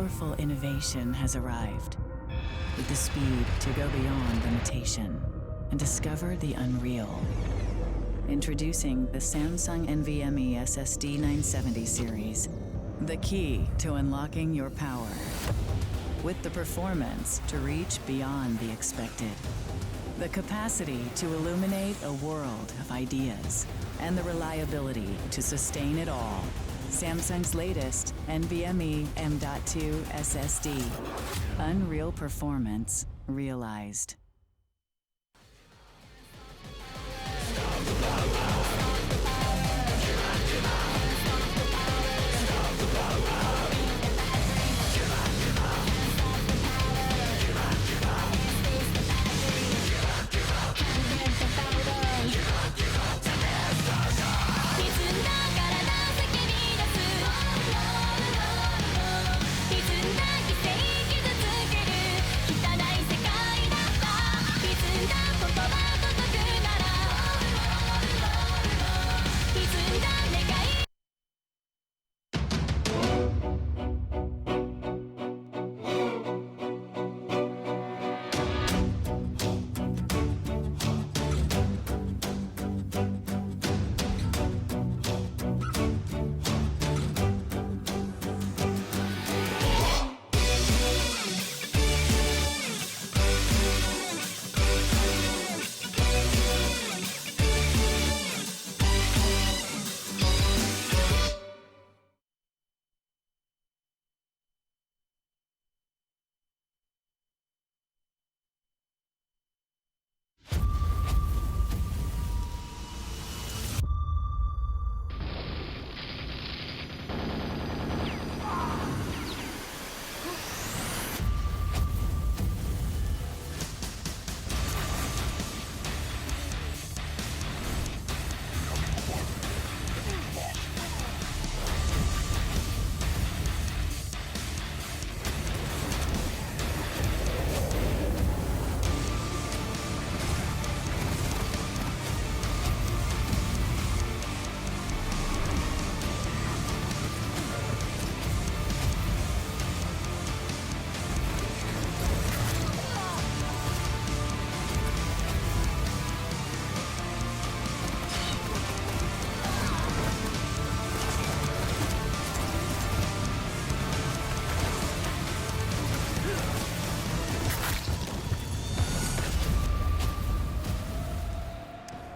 powerful innovation has arrived, with the speed to go beyond limitation and discover the unreal. Introducing the Samsung NVMe SSD 970 series, the key to unlocking your power, with the performance to reach beyond the expected, the capacity to illuminate a world of ideas, and the reliability to sustain it all. Samsung's latest NVMe M.2 SSD. Unreal performance realized.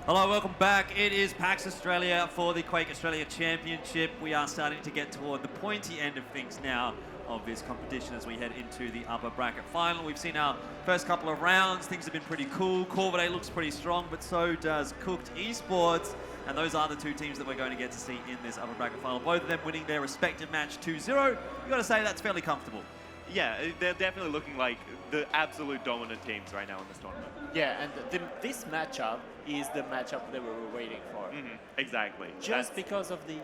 Hello, welcome back. It is PAX Australia for the Quake Australia Championship. We are starting to get toward the pointy end of things now of this competition as we head into the upper bracket final. We've seen our first couple of rounds. Things have been pretty cool. Corvidae looks pretty strong, but so does Cooked Esports. And those are the two teams that we're going to get to see in this upper bracket final. Both of them winning their respective match 2-0. You've got to say that's fairly comfortable. Yeah, they're definitely looking like the absolute dominant teams right now in this tournament. Yeah, and this matchup is the matchup that we were waiting for. Exactly. Just because of the,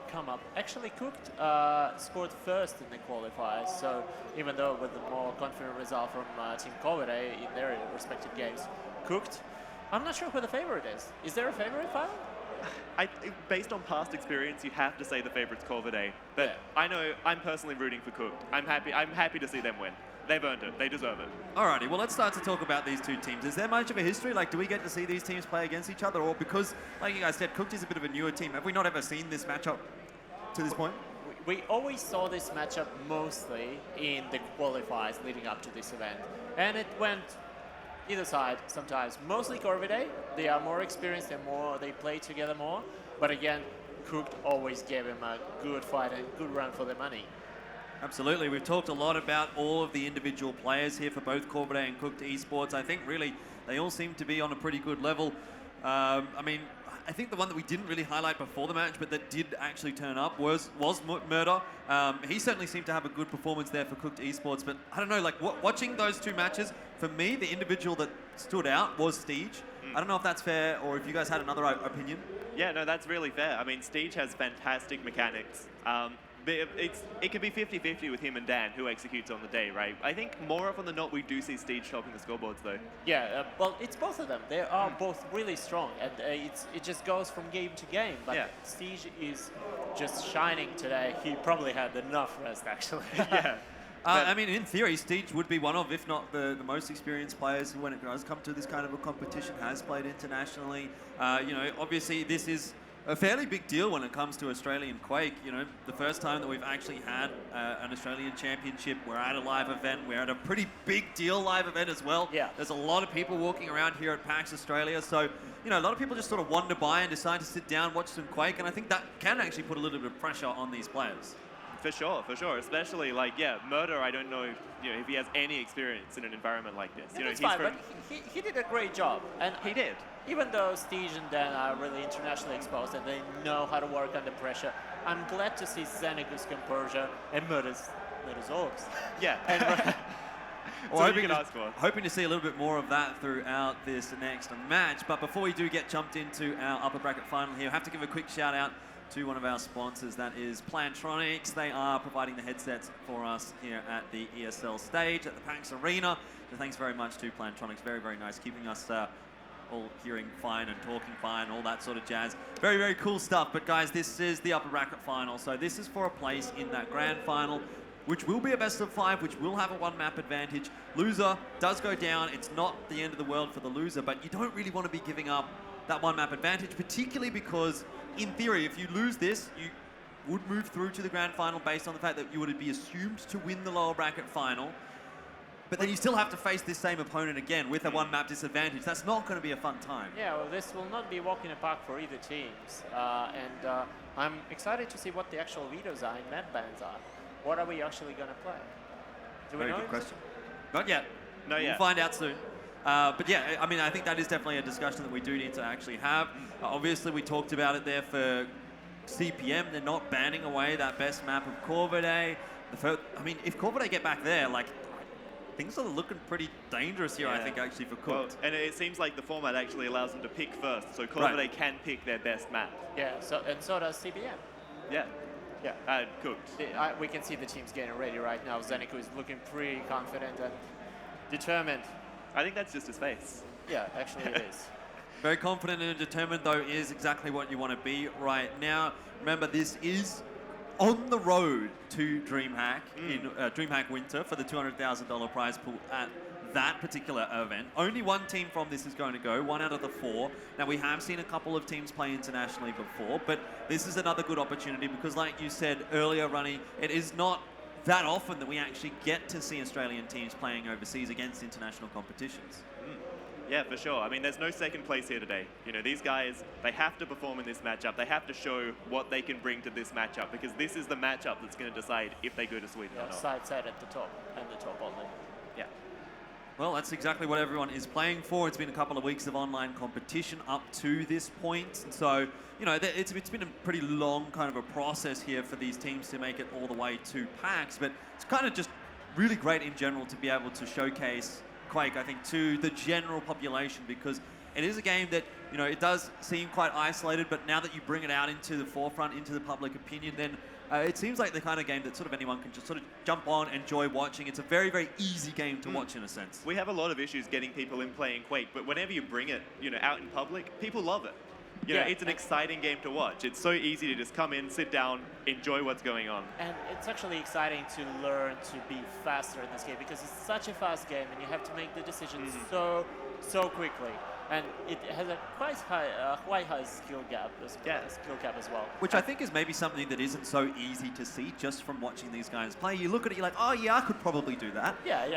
come up. Actually, Cooked scored first in the qualifiers, so even though with the more confident result from Team Corvidae in their respective games, Cooked, I'm not sure who the favorite is. Is there a favorite, File? Based on past experience, you have to say the favorite's Corvidae. But yeah. I know I'm personally rooting for Cooked. I'm happy to see them win. They've earned it. They deserve it. Alrighty, well, let's start to talk about these two teams. Is there much of a history? Like, do we get to see these teams play against each other? Or because, like you guys said, Cooked is a bit of a newer team, have we not ever seen this matchup to this point? We always saw this matchup mostly in the qualifiers leading up to this event. And it went either side sometimes. Mostly Corvidae. They are more experienced and they play together more. But again, Cooked always gave him a good fight and good run for their money. Absolutely. We've talked a lot about all of the individual players here for both Corvidae and Cooked Esports. I think really they all seem to be on a pretty good level. I think the one that we didn't really highlight before the match, but that did actually turn up was Murder. He certainly seemed to have a good performance there for Cooked Esports, but I don't know, like watching those two matches, for me, the individual that stood out was Steej. I don't know if that's fair or if you guys had another opinion. Yeah, no, that's really fair. I mean, Steej has fantastic mechanics. It could be 50-50 with him and Dan, who executes on the day, right? I think more often than not, we do see Steej topping the scoreboards, though. Yeah, well, it's both of them. They are both really strong, and it just goes from game to game. But yeah. Steej is just shining today. He probably had enough rest, actually. Yeah. I mean, in theory, Steej would be one of, if not the most experienced players who, when it does come to this kind of a competition, has played internationally. You know, obviously, this is a fairly big deal when it comes to Australian Quake. You know, the first time that we've actually had an Australian championship, we're at a live event. We're at a pretty big deal live event as well. Yeah. There's a lot of people walking around here at PAX Australia. So, you know, a lot of people just sort of wander by and decide to sit down, watch some Quake. And I think that can actually put a little bit of pressure on these players. For sure. Especially, like, Murder, I don't know, if he has any experience in an environment like this. Yeah, that's fine, but he did a great job. And he did. Even though Steej and Dan are really internationally exposed and they know how to work under pressure, I'm glad to see ZenAku's composure and Murder's orbs. Yeah. And Well, hoping to see a little bit more of that throughout this next match. But before we do get jumped into our upper bracket final here, I have to give a quick shout out to one of our sponsors, that is Plantronics. They are providing the headsets for us here at the ESL stage at the PAX Arena. So thanks very much to Plantronics. Very, very nice, keeping us all hearing fine and talking fine, all that sort of jazz. Very, very cool stuff. But guys, this is the upper bracket final. So this is for a place in that grand final, which will be a best of 5, which will have a 1-map advantage. Loser does go down. It's not the end of the world for the loser, but you don't really want to be giving up that 1-map advantage, particularly because, in theory, if you lose this, you would move through to the grand final based on the fact that you would be assumed to win the lower bracket final. But then you still have to face this same opponent again with a 1-map disadvantage. That's not going to be a fun time. yeah, well, this will not be a walk in the park for either teams. I'm excited to see what the actual vetoes are and map bans are. What are we actually going to play? Do we Very know? good question. Not yet. Not yet. We'll find out soon. But yeah, I mean, I think that is definitely a discussion that we do need to actually have. Obviously, we talked about it there for CPM. They're not banning away that best map of Corvidae. I mean, if Corvidae get back there, like, things are looking pretty dangerous here, I think, actually, for Cooked. Well, and it seems like the format actually allows them to pick first, so Corvidae can pick their best map. Yeah, so does CPM. Yeah. Yeah. Cooked. We can see the teams getting ready right now. ZenAku is looking pretty confident and determined. I think that's just his face. Yeah, actually it is. Very confident and determined, though, is exactly what you want to be right now. Remember, this is on the road to Dreamhack in Dreamhack Winter for the $200,000 prize pool at that particular event. Only one team from this is going to go, 1 out of the 4. Now, we have seen a couple of teams play internationally before, but this is another good opportunity because, like you said earlier, Runny, it is not that often that we actually get to see Australian teams playing overseas against international competitions. Yeah, for sure. I mean, there's no second place here today. These guys, they have to perform in this matchup. They have to show what they can bring to this matchup because this is the matchup that's going to decide if they go to Sweden or not. Side at the top, and the top only. Yeah. Well, that's exactly what everyone is playing for. It's been a couple of weeks of online competition up to this point. So, it's been a pretty long kind of a process here for these teams to make it all the way to PAX. But it's kind of just really great in general to be able to showcase Quake, I think, to the general population because it is a game that, it does seem quite isolated, but now that you bring it out into the forefront, into the public opinion, then it seems like the kind of game that sort of anyone can just sort of jump on, enjoy watching. It's a very, very easy game to watch in a sense. We have a lot of issues getting people in playing Quake, but whenever you bring it, out in public, people love it. It's an exciting game to watch. It's so easy to just come in, sit down, enjoy what's going on. And it's actually exciting to learn to be faster in this game because it's such a fast game and you have to make the decisions so quickly. And it has a quite high skill gap as well. Which I think is maybe something that isn't so easy to see just from watching these guys play. You look at it, you're like, oh yeah, I could probably do that.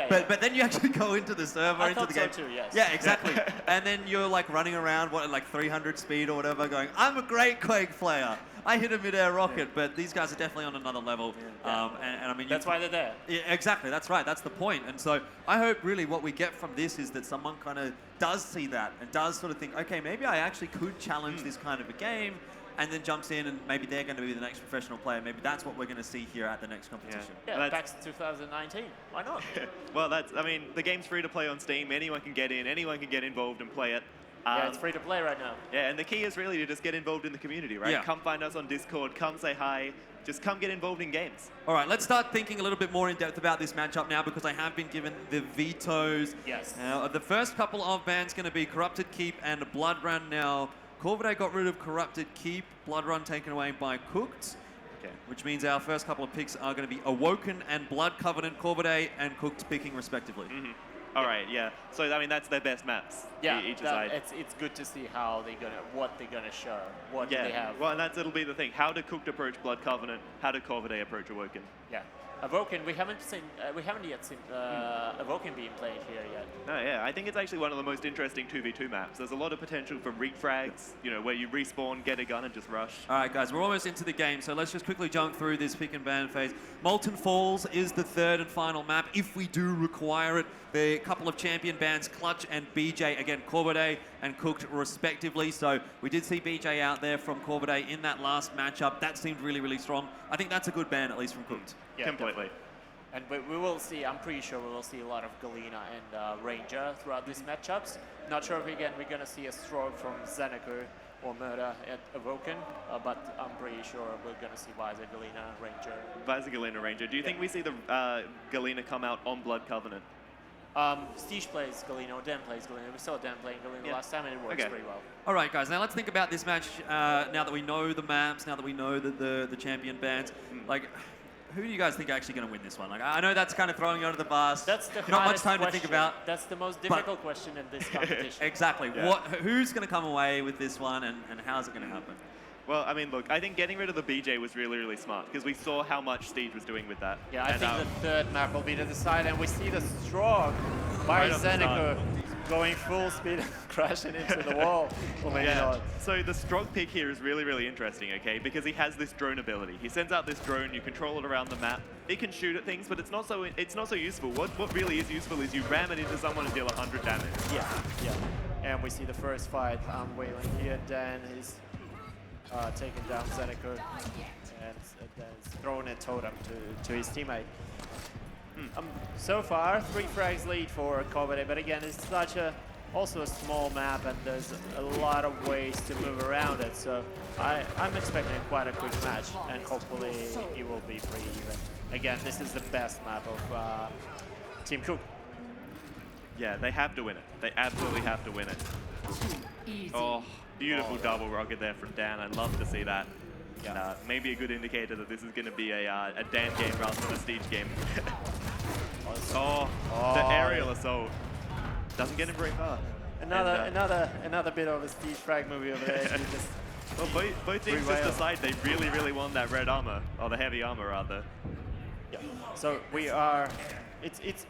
But then you actually go into the server, into the game. So too, yes. Yeah, exactly. And then you're like running around, like 300 speed or whatever, going, I'm a great Quake player. I hit a mid-air rocket, but these guys are definitely on another level. And I mean, that's why they're there. Yeah, exactly. That's right. That's the point. And so I hope really what we get from this is that someone kind of does see that and does sort of think, okay, maybe I actually could challenge this kind of a game, and then jumps in and maybe they're going to be the next professional player. Maybe that's what we're going to see here at the next competition. Yeah, PAX 2019. Why not? Well, the game's free to play on Steam. Anyone can get in. Anyone can get involved and play it. It's free to play right now. Yeah, and the key is really to just get involved in the community, right? Yeah. Come find us on Discord, come say hi, just come get involved in games. All right, let's start thinking a little bit more in depth about this matchup now because I have been given the vetoes. Yes. Now, the first couple of bans going to be Corrupted Keep and Blood Run. Now, Corvidae got rid of Corrupted Keep, Blood Run taken away by Cooked. Okay. Which means our first couple of picks are going to be Awoken and Blood Covenant, Corvidae and Cooked picking respectively. All right, yeah. So I mean, that's their best maps. Yeah, each side. it's good to see how what they're gonna show, what do they have. Well, and it'll be the thing. How do Cooked approach Blood Covenant? How do Corvidae approach Awoken? Yeah, Awoken. We haven't yet seen Awoken being played here yet. No, yeah. I think it's actually one of the most interesting 2v2 maps. There's a lot of potential for refrags. You know, where you respawn, get a gun, and just rush. All right, guys, we're almost into the game, so let's just quickly jump through this pick and ban phase. Molten Falls is the third and final map, if we do require it. The couple of champion bans, Clutch and BJ, again, Corvidae and Cooked respectively. So we did see BJ out there from Corvidae in that last matchup. That seemed really, really strong. I think that's a good ban, at least from Cooked. Yeah, completely. Definitely. And we will see, I'm pretty sure we will see a lot of Galena and Ranger throughout these matchups. Not sure if, again, we're going to see a stroke from ZenAku or Murder at Awoken, but I'm pretty sure we're going to see Visor, Galena, Ranger. Visor, Galena, Ranger. Do you think we see the Galena come out on Blood Covenant? Steej plays Galena, or Dan plays Galena. We saw Dan playing Galena last time, and it works pretty well. All right, guys. Now let's think about this match. Now that we know the maps, now that we know the champion bands, like, who do you guys think are actually going to win this one? Like, I know that's kind of throwing you under the bus. That's the not much hardest time question. to think about. That's the most difficult question in this competition. Exactly. Yeah. Who's going to come away with this one, and how's it going to happen? Well, I mean, look, I think getting rid of the BJ was really, really smart because we saw how much Steej was doing with that. Yeah, I think the third map will be to the side, and we see the stroke by ZenAku going full speed and crashing into the wall. Or maybe not. So the Strog pick here is really, really interesting, okay? Because he has this drone ability. He sends out this drone, you control it around the map. It can shoot at things, but it's not so useful. What really is useful is you ram it into someone and deal 100 damage. Yeah. And we see the first fight unveiling here. Dan is taking down ZenAku and then throwing a totem to his teammate. So far, 3 frags lead for Corvidae, but again, it's also a small map, and there's a lot of ways to move around it. So I'm expecting quite a quick match, and hopefully it will be pretty even. Again, this is the best map of Team Cook. Yeah, they have to win it. They absolutely have to win it. Oh, beautiful double rocket there from Dan. I'd love to see that. Yeah. Maybe a good indicator that this is going to be a Dan game rather than a Steej game. The aerial assault doesn't get him very far. Another bit of a Steej frag movie over there. Well, both teams just decide they really, really want that red armor, or the heavy armor rather. Yeah. So we are. It's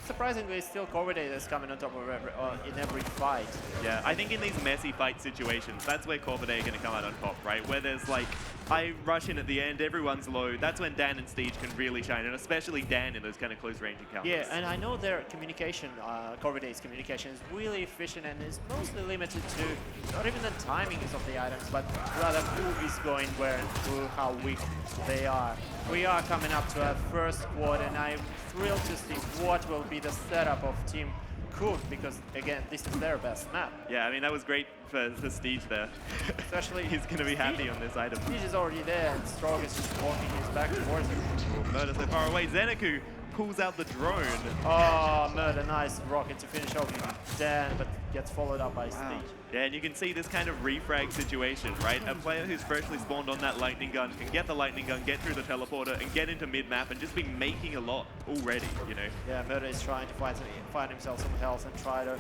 surprisingly still Corvidae that's coming on top of in every fight. Yeah, I think in these messy fight situations, that's where Corvidae are going to come out on top, right? Where there's like, I rush in at the end, everyone's low. That's when Dan and Steej can really shine, and especially Dan in those kind of close range encounters. Yeah, and I know their communication, Corvidae's communication is really efficient and is mostly limited to not even the timings of the items, but rather who is going where and through how weak they are. We are coming up to our first squad, and I'm thrilled to see what will be the setup of Team Cook, because again, this is their best map. Yeah, I mean, that was great for Steej there. Especially he's going to be happy on this item. Steej is already there, and Strog is just walking his back towards him. Murder so far away. ZenAku pulls out the drone. Oh, Murder, nice rocket to finish off Dan, but gets followed up by Steej. Yeah, and you can see this kind of refrag situation, right? A player who's freshly spawned on that lightning gun can get the lightning gun, get through the teleporter, and get into mid-map and just be making a lot already, you know? Yeah, Murder is trying to find himself some health and try to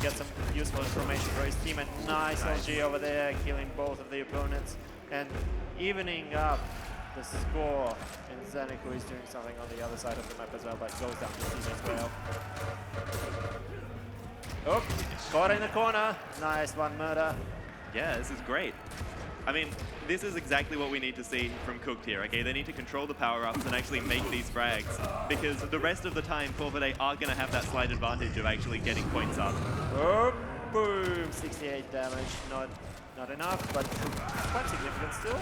get some useful information for his team. And nice LG over there, killing both of the opponents and evening up the score. And ZenAku is doing something on the other side of the map as well, but goes down to Steej as well. Oh, caught in the corner. Nice one, Murder. Yeah, this is great. I mean, this is exactly what we need to see from Cooked here, okay? They need to control the power-ups and actually make these frags, because the rest of the time, Corvidae are going to have that slight advantage of actually getting points up. Oh, boom! 68 damage. Not enough, but quite significant still.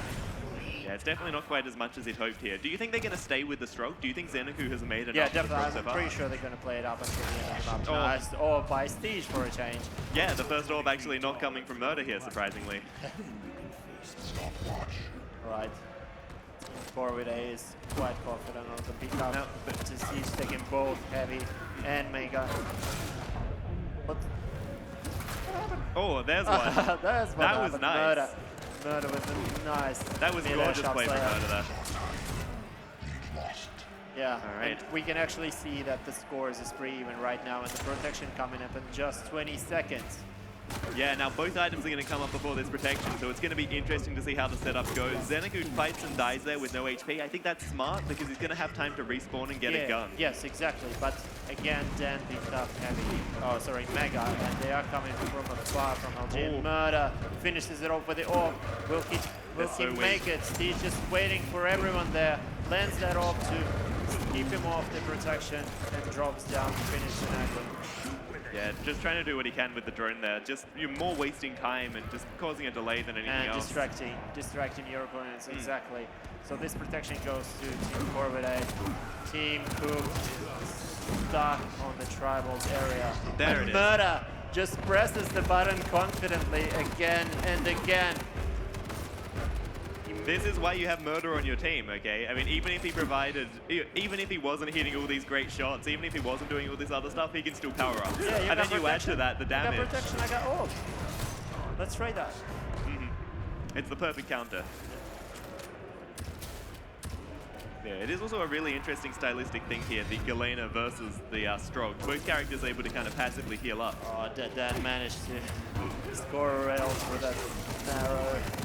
Yeah, it's definitely not quite as much as he'd hoped here. Do you think they're going to stay with the stroke? Do you think ZenAku has made enough? Yeah, definitely. I'm pretty sure they're going to play it up until the end of the map. Nice. Or by Steej for a change. Yeah, the first orb actually not coming from Murder here, surprisingly. Right. Corvidae is quite confident on the pickup. No. But Steej taking both heavy and mega. But oh, there's one. There's one. That was nice. Murder with a nice. That was gorgeous play from Murder there. Yeah, all right. And we can actually see that the scores is pretty even right now, and the protection coming up in just 20 seconds. Yeah, now both items are going to come up before this protection, so it's going to be interesting to see how the setup goes. ZenAku fights and dies there with no HP. I think that's smart because he's going to have time to respawn and get a gun. Yes, exactly. But again, Dan picked up heavy. Oh, sorry, Mega, and they are coming from afar from LG. Murder finishes it off with the orb. Will he make it? Steej just waiting for everyone there. Lands that orb to keep him off the protection and drops down to finish ZenAku. Yeah, just trying to do what he can with the drone there. Just you're more wasting time and just causing a delay than anything else. And distracting your opponents, exactly. So this protection goes to Team Corvidae. Team Cook stuck on the Tribals area. There it is. Murder just presses the button confidently again and again. This is why you have Murder on your team, okay? I mean, even if he wasn't hitting all these great shots, even if he wasn't doing all this other stuff, he can still power up. Yeah, and then you add to that the damage. I got protection, I got orb. Let's try that. It's the perfect counter. Yeah, it is also a really interesting stylistic thing here, the Galena versus the Strog. Both characters able to kind of passively heal up. Oh, Dan managed to score a rail for that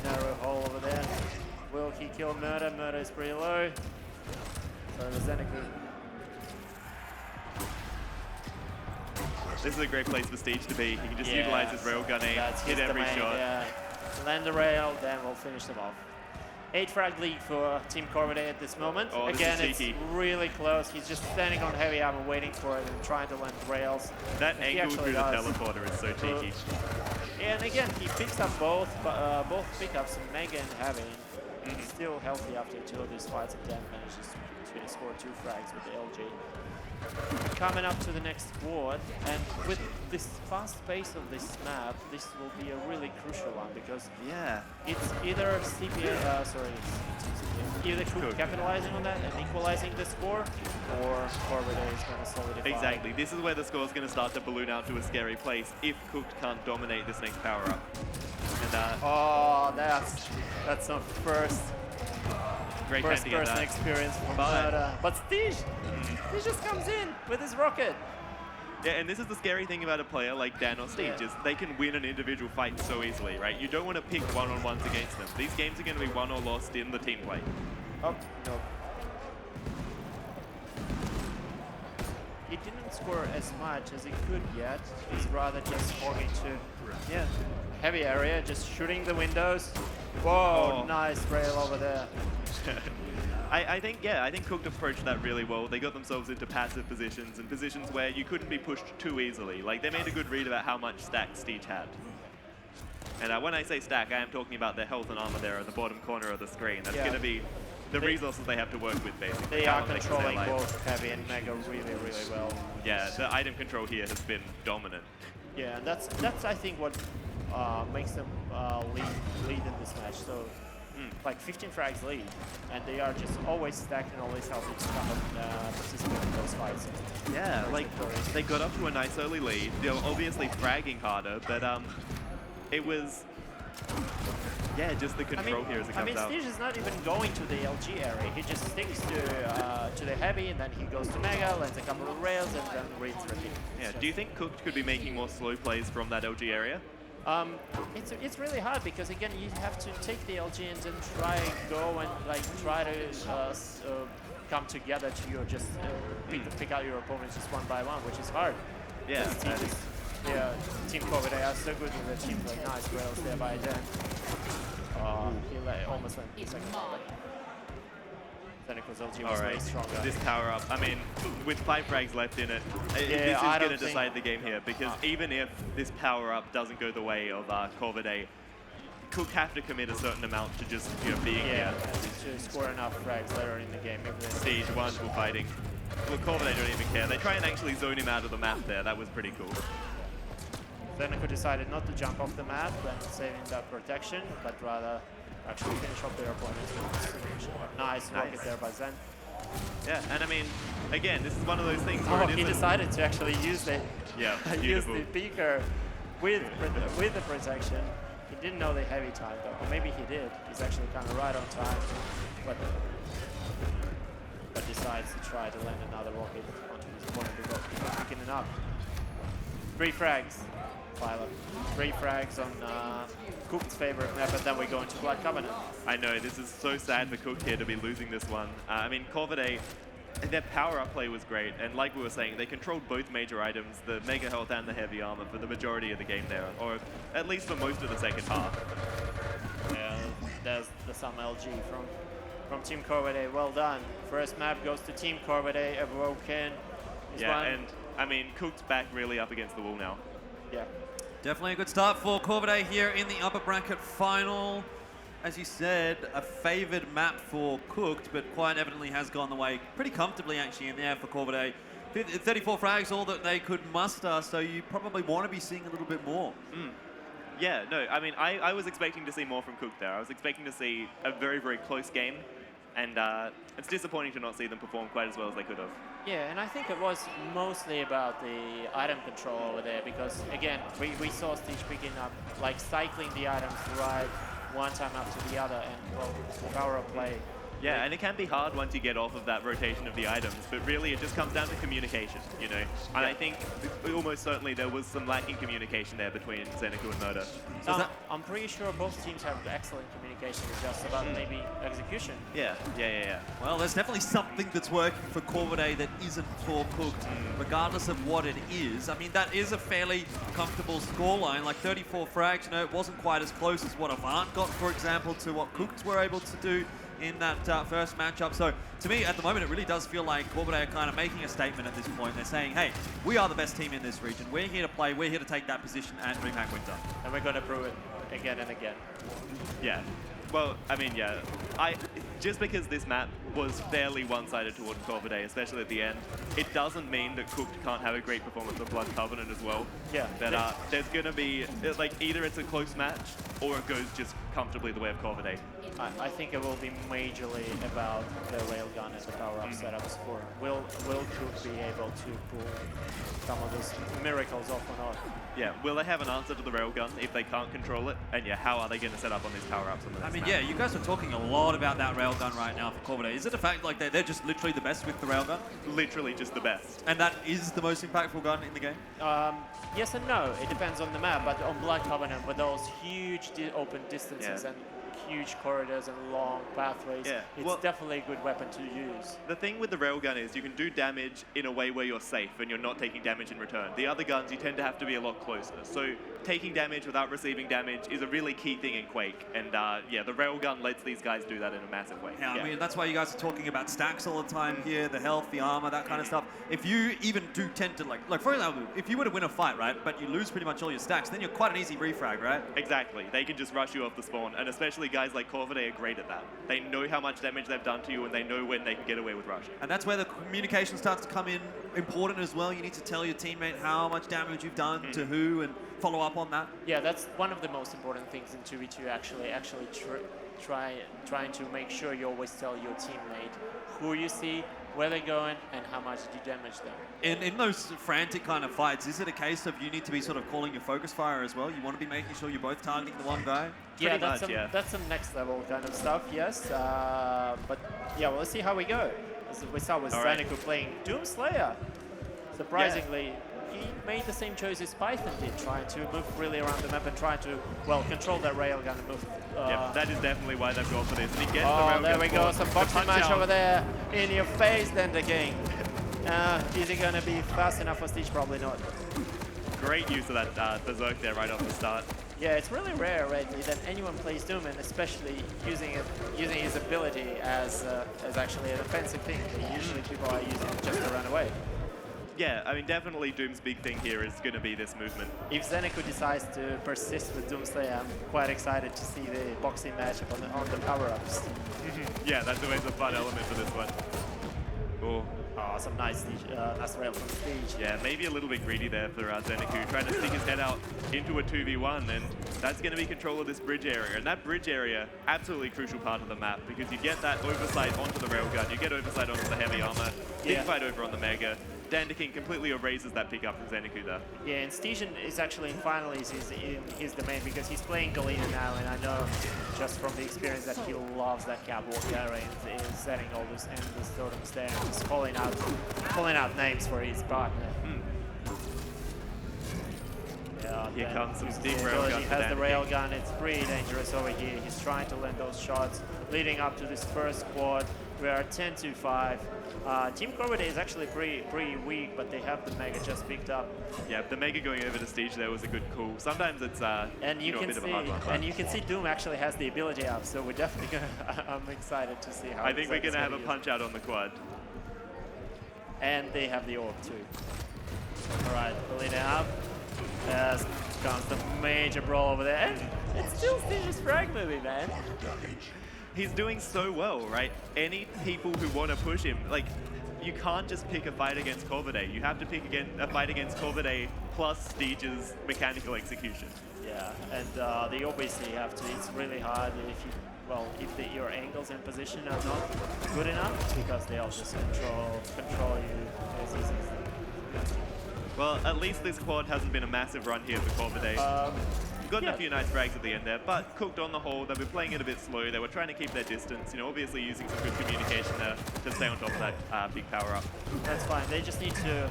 narrow hole over there. Will he kill Murder? Murder is pretty low. So the ZenAku. This is a great place for Steej to be. He can just utilize his railgun aim, hit every shot. Yeah. Land the rail, then we'll finish them off. 8 frag lead for Team Corvidae at this moment. Oh, again, it's really close. He's just standing on heavy ammo, waiting for it and trying to land rails. That angle through the teleporter is so cheeky. And again, he picks up both pickups, Mega and Heavy. He's still healthy after 2 of these fights, and Dan manages to score 2 frags with the LG. Coming up to the next squad, and with this fast pace of this map, this will be a really crucial one because it's either either Cook capitalizing on that and equalizing the score, or Corvidae is going to solidify. Exactly. This is where the score is going to start to balloon out to a scary place if Cook can't dominate this next power up. And oh, that's a first person experience from Murder. But Steej just comes in with his rocket. Yeah, and this is the scary thing about a player like Dan or Steej, is they can win an individual fight so easily, right? You don't want to pick one-on-ones against them. These games are going to be won or lost in the team play. Oh, no. He didn't score as much as he could yet. He's rather just hogging to heavy area, just shooting the windows. Whoa, nice rail over there. I think Cook approached that really well. They got themselves into passive positions and positions where you couldn't be pushed too easily. Like, they made a good read about how much stack Steej had. And when I say stack, I am talking about their health and armor there at the bottom corner of the screen. That's going to be the resources they have to work with, basically. They are controlling both Heavy and Mega really, really well. Yeah, the item control here has been dominant. Yeah, and that's I think what makes them lead in this match. So, like 15 frags lead, and they are just always stacking all this health to come and participate in those fights. Yeah, like they got up to a nice early lead. They were obviously fragging harder, but it was just the control here as it comes out. Steej is not even going to the LG area. He just sticks to the Heavy, and then he goes to Mega, lands a couple of rails, and then reads repeat. Yeah. Do you think Cook could be making more slow plays from that LG area? It's really hard because again you have to take the LG and then go and try to come together to your pick out your opponents just one by one, which is hard. Yeah. Team Corvidae are so good with their team play. Nice rails there by Dan. He almost went the second one. ZenAku's LG was way stronger. This power up, I mean, with 5 frags left in it, this is going to decide the game here, because even if this power up doesn't go the way of Corvidae, Cook have to commit a certain amount to just being here. To score enough frags later in the game. Steej, wonderful fighting. Well, Corvidae don't even care. They try and actually zone him out of the map there. That was pretty cool. ZenAku decided not to jump off the map and saving that protection, but rather actually finish off their opponents. Nice rocket there by Zen. Yeah, and I mean, again, this is one of those things where he decided to actually use the use the beaker with the protection. He didn't know the heavy time though, or maybe he did. He's actually kind of right on time, but decides to try to land another rocket onto his opponent without picking it up. 3 frags, Philo. 3 frags on Cook's favorite map, and then we go into Black Covenant. I know, this is so sad for Cook here to be losing this one. I mean, Corvidae, their power-up play was great, and like we were saying, they controlled both major items, the Mega Health and the Heavy Armor, for the majority of the game there, or at least for most of the second half. Yeah, there's some LG from Team Corvidae. Well done. First map goes to Team Corvidae. Broken. Yeah, and I mean, Cook's back really up against the wall now. Yeah. Definitely a good start for Corvidae here in the upper bracket final. As you said, a favored map for Cooked, but quite evidently has gone the way pretty comfortably actually in there for Corvidae. 34 frags, all that they could muster, so you probably want to be seeing a little bit more. Yeah, no, I mean, I was expecting to see more from Cook there. I was expecting to see a very, very close game, and it's disappointing to not see them perform quite as well as they could have. Yeah, and I think it was mostly about the item control over there, because again, we saw Steej picking up, like cycling the items right one time after the other, and well, power-up play. Yeah, and it can be hard once you get off of that rotation of the items, but really it just comes down to communication, you know? And I think almost certainly there was some lacking communication there between ZenAku and Murder. So I'm pretty sure both teams have excellent communication, it's just about maybe execution. Yeah. Well, there's definitely something that's working for Corvidae that isn't for Cooked, regardless of what it is. I mean, that is a fairly comfortable scoreline, like 34 frags, you know, it wasn't quite as close as what Avant got, for example, to what Cooked were able to do in that first matchup. So to me, at the moment, it really does feel like Corvidae are kind of making a statement at this point. They're saying, hey, we are the best team in this region. We're here to play. We're here to take that position at Dreamhack Winter. And we're going to prove it again and again. Yeah. Well, I mean, yeah. Just because this map was fairly one-sided towards Corvidae, especially at the end, it doesn't mean that Cooked can't have a great performance of Blood Covenant as well. Yeah. That there's going to be, like, either it's a close match or it goes just comfortably the way of Corvidae. I think it will be majorly about the railgun and the power-up setups for will Cook be able to pull some of those miracles off or not? Yeah, will they have an answer to the railgun if they can't control it? And yeah, how are they going to set up on these power-ups on the next map? Yeah, you guys are talking a lot about that railgun right now for Corvidae. Is it a fact like they're just literally the best with the railgun? Literally just the best. And that is the most impactful gun in the game? Yes and no. It depends on the map, but on Blood Covenant, with those huge open distances and huge corridors and long pathways, it's definitely a good weapon to use. The thing with the railgun is you can do damage in a way where you're safe and you're not taking damage in return. The other guns, you tend to have to be a lot closer. So taking damage without receiving damage is a really key thing in Quake. And yeah, the railgun lets these guys do that in a massive way. Yeah, I mean, that's why you guys are talking about stacks all the time here, the health, the armor, that kind of stuff. If you even do tend to, like for example, if you were to win a fight, right, but you lose pretty much all your stacks, then you're quite an easy refrag, right? Exactly. They can just rush you off the spawn, and especially guys like Corvidae are great at that. They know how much damage they've done to you, and they know when they can get away with rushing. And that's where the communication starts to come in important as well. You need to tell your teammate how much damage you've done to who, and follow up on that. Yeah, that's one of the most important things in 2v2, actually trying to make sure you always tell your teammate who you see, where they're going, and how much did you damage them. In those frantic kind of fights, is it a case of you need to be sort of calling your focus fire as well? You want to be making sure you're both targeting the one guy? Yeah, that's some next level kind of stuff, yes. But yeah, well, let's see how we go. We start with ZenAku playing Doomslayer. Surprisingly, he made the same choice as Python did, trying to move freely around the map and trying to, well, control that railgun and move. Yeah, that is definitely why they've gone for this. And he gets the railgun. There we go, some boxing match over there. In your face, Dandaking. Is it going to be fast enough for Steej? Probably not. Great use of that berserk there right off the start. Yeah, it's really rare, right, that anyone plays Doom, and especially using his ability as actually an offensive thing. Usually people are using it just to run away. Yeah, I mean, definitely Doom's big thing here is going to be this movement. If ZenAku decides to persist with Doomslayer, I'm quite excited to see the boxing matchup on the power-ups. Yeah, that's always a fun element for this one. Oh, some nice rail from Steej. Yeah, maybe a little bit greedy there for ZenAku, trying to stick his head out into a 2v1, and that's going to be control of this bridge area. And that bridge area, absolutely crucial part of the map, because you get that oversight onto the railgun, you get oversight onto the heavy armor, big fight over on the Mega. Dandaking completely erases that pickup from ZenAku there. Yeah, and Steej is actually in finalies in his domain because he's playing Galena now, and I know just from the experience that he loves that catwalk area and is setting all this endless totems there and just calling out names for his partner. Yeah, Here comes some deep the railgun. He has the railgun. It's pretty dangerous over here. He's trying to land those shots leading up to this first quad. We are 10-5. Team Corvidae is actually pretty weak, but they have the Mega just picked up. Yeah, the Mega going over to Steej there was a good call. Sometimes it's and you a can bit see, of a hard one. And you can see Doom actually has the ability up, so we're definitely gonna. I'm excited to see how. I think we're gonna have a punch out on the quad. And they have the orb too. All right, pulling up. As comes the major brawl over there, and it's still Steej's frag movie, man. He's doing so well, right? Any people who want to push him, like, you can't just pick a fight against Corvidae. You have to pick a fight against Corvidae plus Steej's mechanical execution. Yeah, and they obviously have to. It's really hard if your angles and position are not good enough because they'll just control you as easy as they. Well, at least this quad hasn't been a massive run here for Corvidae. Gotten a few nice frags at the end there, but Cooked on the whole, they've been playing it a bit slow. They were trying to keep their distance, you know, obviously using some good communication there to stay on top of that big power up. That's fine. They just need to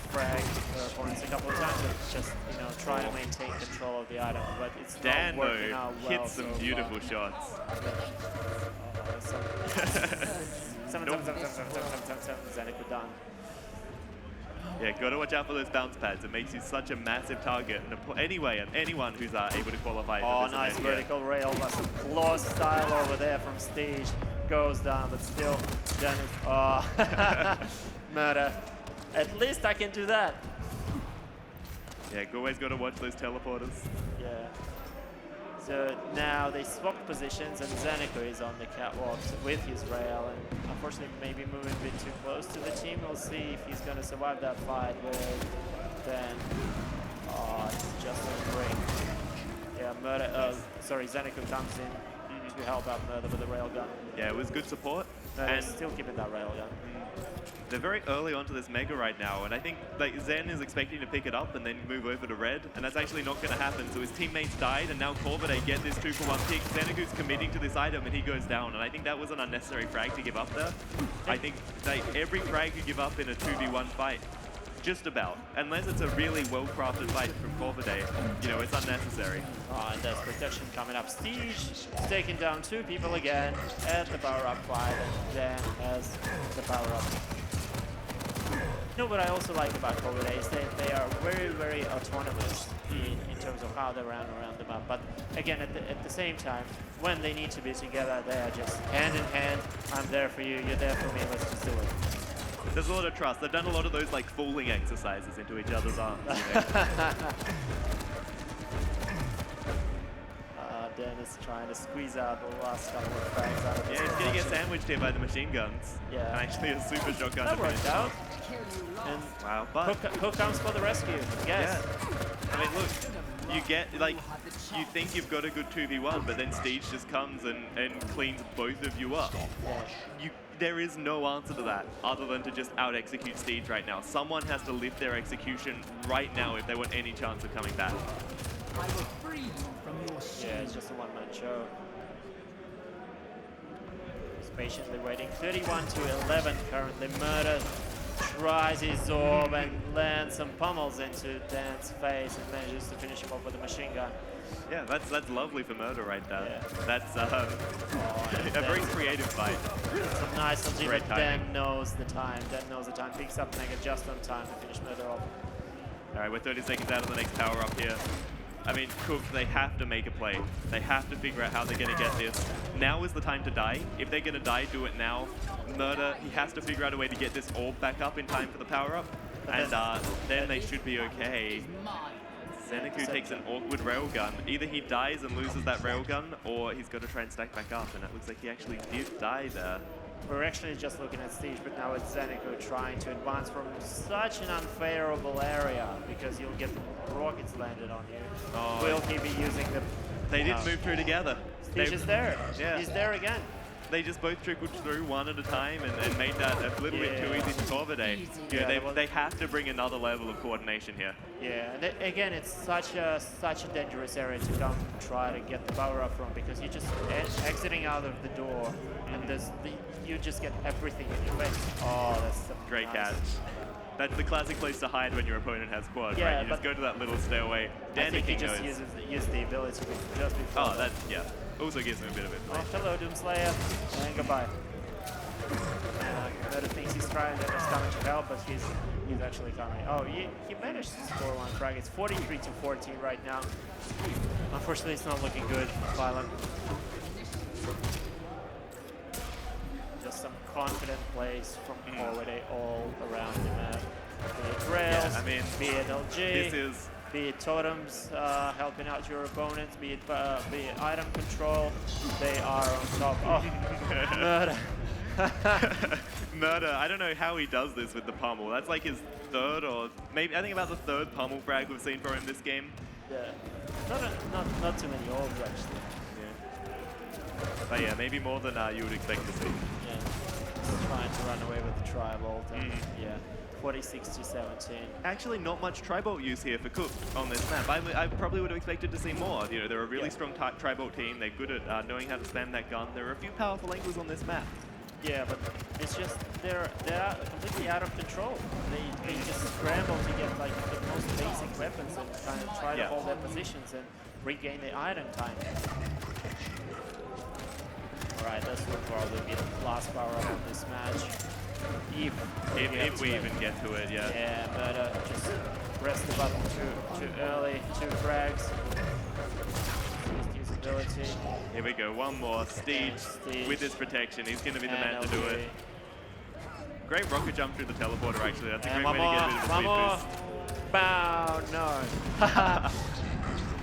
frag their opponents a couple of times and just, you know, try to maintain control of the item, but it's Dan, not working out well. hits some beautiful shots. ZenAku done. Yeah, got to watch out for those bounce pads. It makes you such a massive target. And anyone who's able to qualify. Oh, for this nice event, vertical rail. That's some claw style over there from Steej. Goes down, but still, Dennis. Oh, murder. At least I can do that. Yeah, always got to watch those teleporters. Yeah. So now they swapped positions, and ZenAku is on the catwalk with his rail, and unfortunately maybe moving a bit too close to the team. We'll see if he's going to survive that fight with then. Oh, it's just a break. Yeah, ZenAku comes in to help out Murder with the railgun. Yeah, it was good support. And still keeping that railgun. They're very early onto this Mega right now, and I think like Zen is expecting to pick it up and then move over to red, and that's actually not going to happen. So his teammates died, and now Corvidae get this 2-for-1 pick. ZenAku's committing to this item, and he goes down, and I think that was an unnecessary frag to give up there. I think like every frag you give up in a 2v1 fight, just about, unless it's a really well-crafted fight from Corvidae, you know, it's unnecessary. Oh, and there's protection coming up. Steej taking down 2 people again at the power-up fight, and Dan has the power-up. You know what I also like about Corvidae is that they are very, very autonomous in terms of how they run around the map. But again, at the same time, when they need to be together, they are just hand in hand. I'm there for you, you're there for me, let's just do it. There's a lot of trust. They've done a lot of those like falling exercises into each other's arms. You know? Dennis trying to squeeze out the last couple of frags out of this. Yeah, he's going to get sandwiched here by the machine guns. Yeah. And actually a super shotgun That to worked finish out. off. And Wow, but Cook comes for the rescue, yes. yeah. I mean, look, you get, like, you think you've got a good 2v1, but then Steej just comes and cleans both of you up. Yeah. There is no answer to that other than to just out-execute Steej right now. Someone has to lift their execution right now if they want any chance of coming back. Yeah, it's just a one-man show. He's patiently waiting. 31-11 currently. Murder tries his orb and lands some pummels into Dan's face and manages to finish him off with a machine gun. Yeah, that's lovely for Murder right there. Yeah. That's a very creative fight. Some nice LG, Great but Dan timing. knows the time. Dan knows the time. Picks up Mega just on time to finish Murder off. All right, we're 30 seconds out of the next power up here. I mean, Cook, they have to make a play. They have to figure out how they're going to get this. Now is the time to die. If they're going to die, do it now. Murder, he has to figure out a way to get this orb back up in time for the power up. And then they should be okay. ZenAku takes an awkward railgun. Either he dies and loses that railgun, or he's got to try and stack back up. And it looks like he actually did die there. We're actually just looking at Steej, but now it's ZenAku trying to advance from such an unfavorable area because you'll get rockets landed on you. Oh, Will he be using the... They didn't move through together. Steej is there. Yeah. He's there again. they just both trickled through one at a time and made that a little bit too easy for Corvidae. They have to bring another level of coordination here. Yeah, and again, it's such a dangerous area to come try to get the power up from, because you're just exiting out of the door, and you just get everything in your face. Oh, that's some Great nice. catch. That's the classic place to hide when your opponent has quad, Yeah, right? You just go to that little stairway. I think he Dandaking just knows. uses the ability just before. Oh, that, yeah. Also gives him a bit of it. Oh, hello, Doomslayer, and goodbye. Murder thinks he's coming to help, but he's actually coming. Oh, he managed to score one frag. It's 43-14 right now. Unfortunately, it's not looking good, Violent. Just some confident plays from Corvidae all around the map. Be it rails, I mean, be it LG. This is Be it totems helping out your opponents, be it item control, they are on top. Oh, Murder. Murder. I don't know how he does this with the pummel. That's like his third, or maybe I think about the third pummel frag we've seen from him this game. Yeah, not too many orbs actually. Yeah. But yeah, maybe more than you would expect to see. Yeah, just trying to run away with the tri-bolt. Yeah. 46-17. Actually, not much tri-bolt use here for Cook on this map. I probably would have expected to see more. You know, they're a really strong tri-bolt team. They're good at knowing how to spam that gun. There are a few powerful angles on this map. Yeah, but it's just they're completely out of control. They just scramble to get like the most basic weapons and kind of try to hold their positions and regain the item time. All right, this will probably be the last power up of this match. If we even get to it, yeah. Yeah, but just press the button too early, 2 frags. Usability. Here we go, one more. Steej with his protection. He's going to be the man to do it. Great rocket jump through the teleporter, actually. That's a great way to get a bit of a speed boost. Bow, no.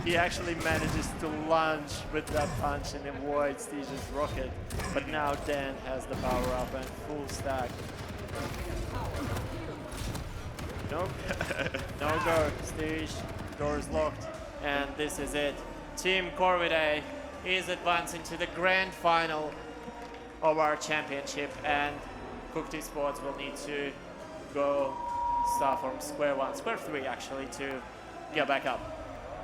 He actually manages to lunge with that punch and avoid Steej's rocket. But now Dan has the power up and full stack. Nope. No go, Steej. Door is locked. And this is it. Team Corvidae is advancing to the grand final of our championship, and Cooked eSports will need to go start from square 3 actually, to get back up.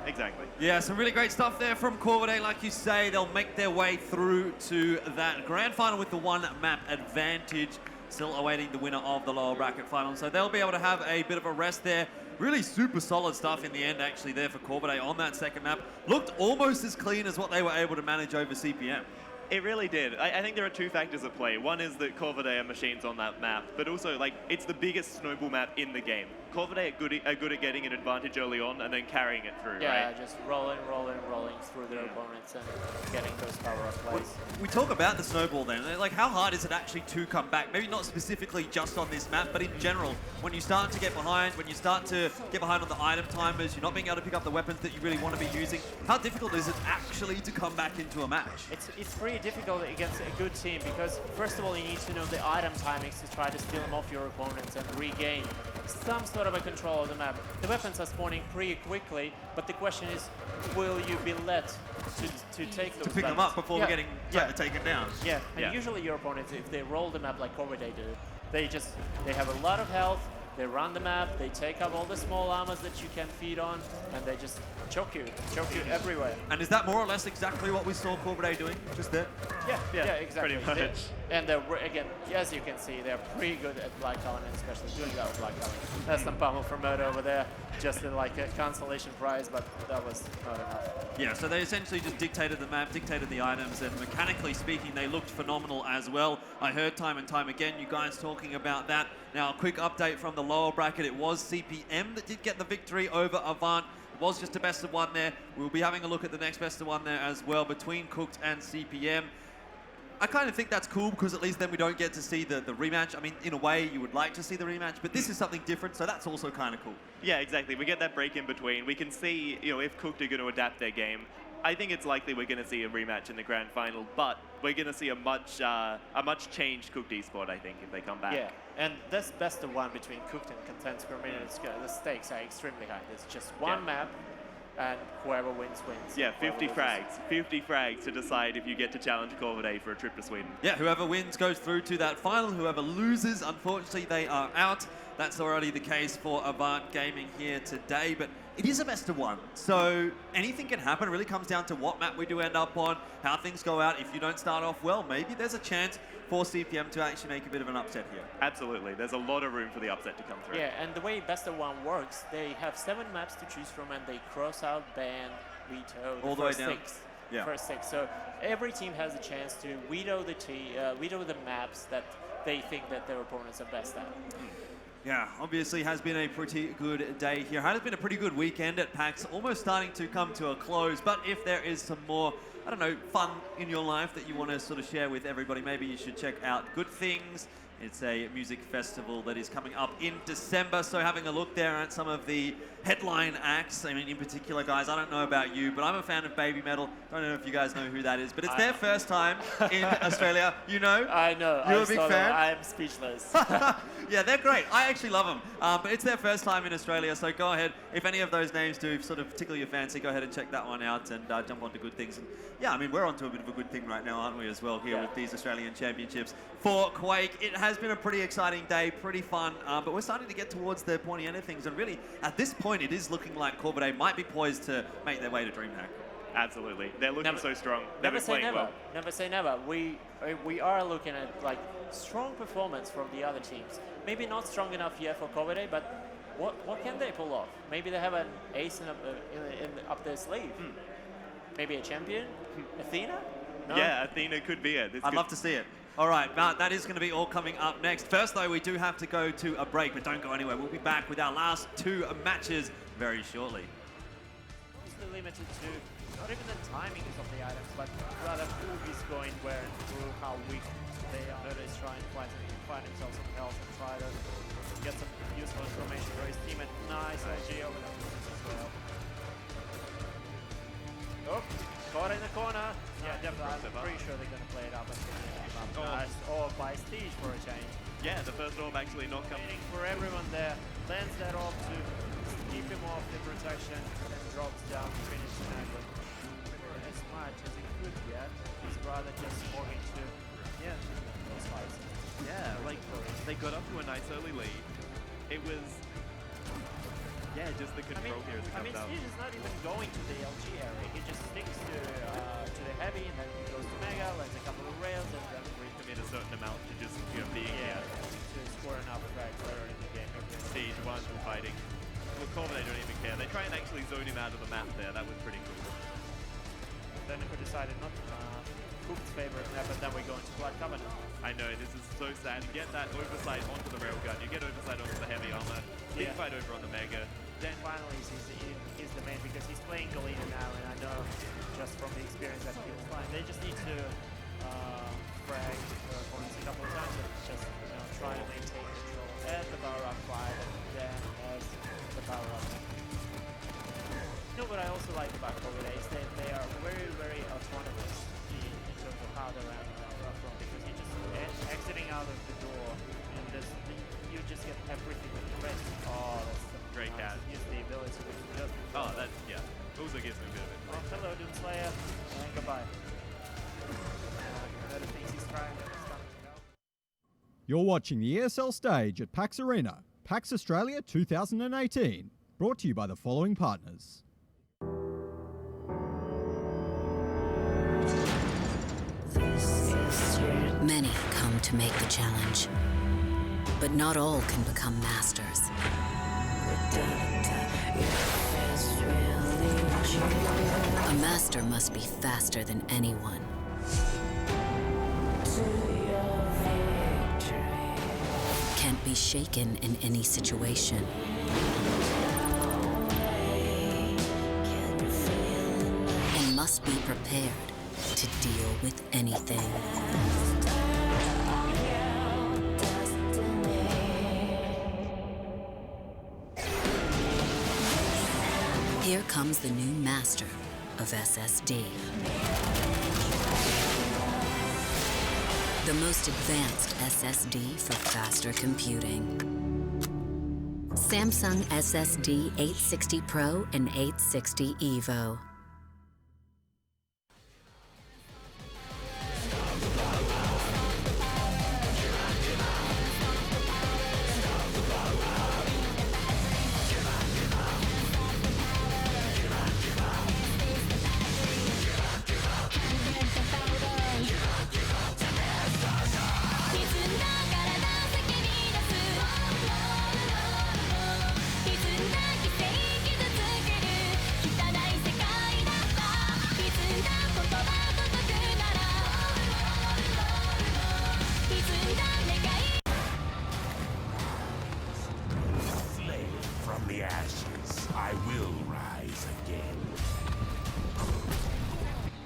Exactly. Yeah, some really great stuff there from Corvidae. Like you say, they'll make their way through to that grand final with the 1 map advantage. Still awaiting the winner of the lower bracket final. So they'll be able to have a bit of a rest there. Really super solid stuff in the end, actually, there for Corvidae on that second map. Looked almost as clean as what they were able to manage over CPM. It really did. I think there are 2 factors at play. One is that Corvidae are machines on that map, but also, like, it's the biggest snowball map in the game. Corvidae are good at getting an advantage early on and then carrying it through, Yeah, right? just rolling through their opponents and getting those power-up plays. We talk about the snowball then. Like, how hard is it actually to come back? Maybe not specifically just on this map, but in general, when you start to get behind, when you start to get behind on the item timers, you're not being able to pick up the weapons that you really want to be using. How difficult is it actually to come back into a match? It's pretty difficult against a good team because, first of all, you need to know the item timings to try to steal them off your opponents and regain some sort of a control of the map. The weapons are spawning pretty quickly, but the question is, will you be let to take those To pick them weapons? up before getting taken down. Yeah, and usually your opponents, if they roll the map like Corvidae do, they have a lot of health, they run the map, they take up all the small armors that you can feed on, and they just choke you everywhere. And is that more or less exactly what we saw Corvidae doing just there? Yeah, exactly. Pretty much. And they're, again, as you can see, they're pretty good at Black Talon, and especially doing that with Black Talon. That's some pummel from Murder over there, just in like a consolation prize, but that was not enough. Yeah, so they essentially just dictated the map, dictated the items, and mechanically speaking, they looked phenomenal as well. I heard time and time again you guys talking about that. Now, a quick update from the lower bracket. It was CPM that did get the victory over Avant. It was just a best of 1 there. We'll be having a look at the next best of 1 there as well between Cooked and CPM. I kind of think that's cool because at least then we don't get to see the rematch. I mean, in a way, you would like to see the rematch, but this is something different, so that's also kind of cool. Yeah, exactly. We get that break in between. We can see, you know, if Cooked are going to adapt their game. I think it's likely we're going to see a rematch in the grand final, but we're going to see a much changed Cooked eSport, I think, if they come back. Yeah, and this best of 1 between Cooked and Contents per minute, the stakes are extremely high. There's just 1 map, and whoever wins, wins. Yeah, 50 Whoever loses. frags. 50 frags to decide if you get to challenge Corvidae for a trip to Sweden. Yeah, whoever wins goes through to that final. Whoever loses, unfortunately, they are out. That's already the case for Avant Gaming here today, but it is a best of one. So anything can happen. It really comes down to what map we do end up on, how things go out. If you don't start off well, maybe there's a chance for CPM to actually make a bit of an upset here. Absolutely. There's a lot of room for the upset to come through. Yeah, and the way best of one works, they have 7 maps to choose from, and they cross out, ban, veto All the way down. First 6. So every team has a chance to veto the maps that they think that their opponents are best at. Yeah, obviously has been a pretty good day here. Has been a pretty good weekend at PAX, almost starting to come to a close. But if there is some more, I don't know, fun in your life that you want to sort of share with everybody, maybe you should check out Good Things. It's a music festival that is coming up in December, so having a look there at some of the headline acts. I mean, in particular, guys, I don't know about you, but I'm a fan of Baby Metal. Don't know if you guys know who that is, but it's their first time in Australia. You know? I know. You're a big fan? I'm speechless. Yeah, they're great. I actually love them. But it's their first time in Australia, so go ahead. If any of those names do sort of tickle your fancy, go ahead and check that one out and jump onto Good Things. And yeah, I mean, we're onto a bit of a good thing right now, aren't we, as well, here with these Australian Championships for Quake. It has been a pretty exciting day, pretty fun, but we're starting to get towards the pointy end of things. And really, at this point, it is looking like Corvidae might be poised to make their way to Dreamhack. Absolutely. They're looking so strong. Never They've say been playing never. well. Never say never. We are looking at like strong performance from the other teams. Maybe not strong enough yet for Corvidae, but what can they pull off? Maybe they have an ace up their sleeve. Maybe a champion? Athena? No? Yeah, Athena could be it. I'd love to see it. All right, Matt, that is going to be all coming up next. First, though, we do have to go to a break, but don't go anywhere. We'll be back with our last 2 matches very shortly. Mostly limited to not even the timings of the items, but rather who is going where and through how weak they are. He's trying to find himself some health and try to get some useful information for his team. And nice LG over there as well. Oh, caught in the corner. Yeah, definitely. I'm pretty sure they're going to play it up and pick it up. Nice. Or by Steej for a change. Yeah, the first orb actually not coming. Waiting for everyone there. Lands that orb to keep him off the protection, and then drops down to finish the ZenAku. As much as he could yet, he's rather just walking to those fights. Yeah, like they got up to a nice early lead. It was just the control here as it comes out. Steej is not even going to the LG area. He just sticks to the heavy, and then he goes to Mega, lands a couple of rails, and then Recommit a certain amount to just being to score enough frags later in the game. Steej, one fighting. Well, Corvidae don't even care. They try and actually zone him out of the map there. That was pretty cool. ZenAku decided not to Cook's favorite map, but then we go into Black Covenant. I know, this is so sad. You get that oversight onto the railgun, you get oversight onto the heavy armor, big fight over on the Mega. Then finally he's the main because he's playing Galena now, and I know just from the experience that he was playing, they just need to frag their opponents a couple of times and just try to maintain control at the power up fight, and then as the power up. What I also like about Corvidae is that they are very, very autonomous in terms of how they're running from, because you just exiting out of the door and you just get everything with the rest. Oh, that's the Great cat. Use the ability to just also gives me a bit of it. oh, hello, Doomslayer, and goodbye. Better things he's trying to You're watching the ESL stage at PAX Arena, PAX Australia 2018. Brought to you by the following partners. Many come to make the challenge, but not all can become masters. A master must be faster than anyone. Can't be shaken in any situation. And must be prepared to deal with anything. Here comes the new master of SSD. The most advanced SSD for faster computing. Samsung SSD 860 Pro and 860 EVO. From the ashes, I will rise again.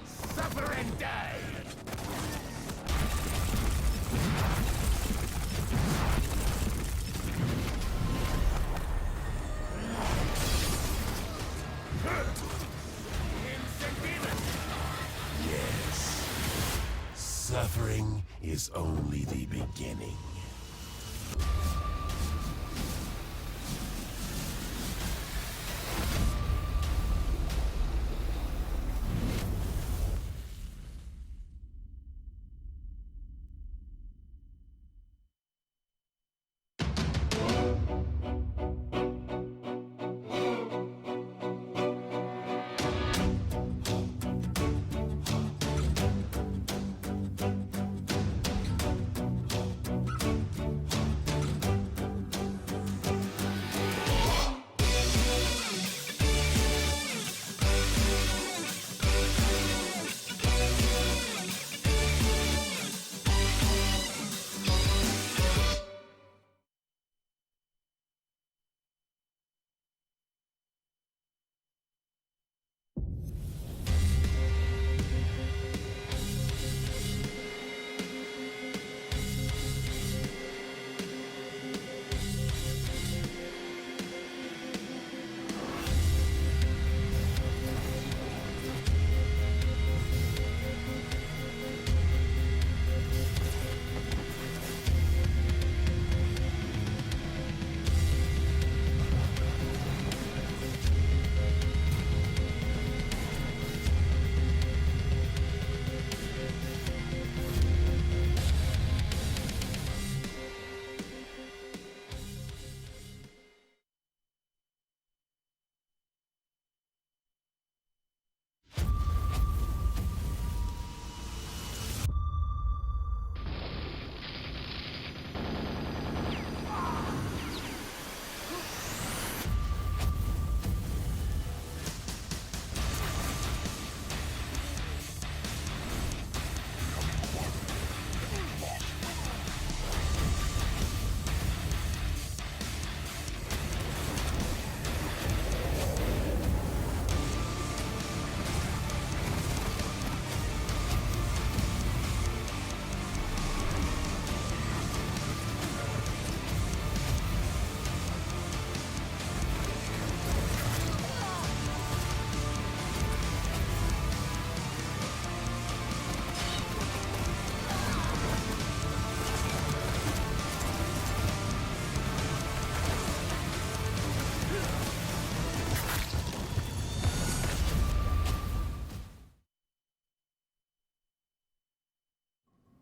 Suffer and die! Yes. Suffering is only the beginning.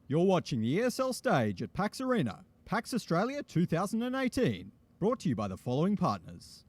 You're watching the ESL stage at PAX Arena, PAX Australia 2018. Brought to you by the following partners.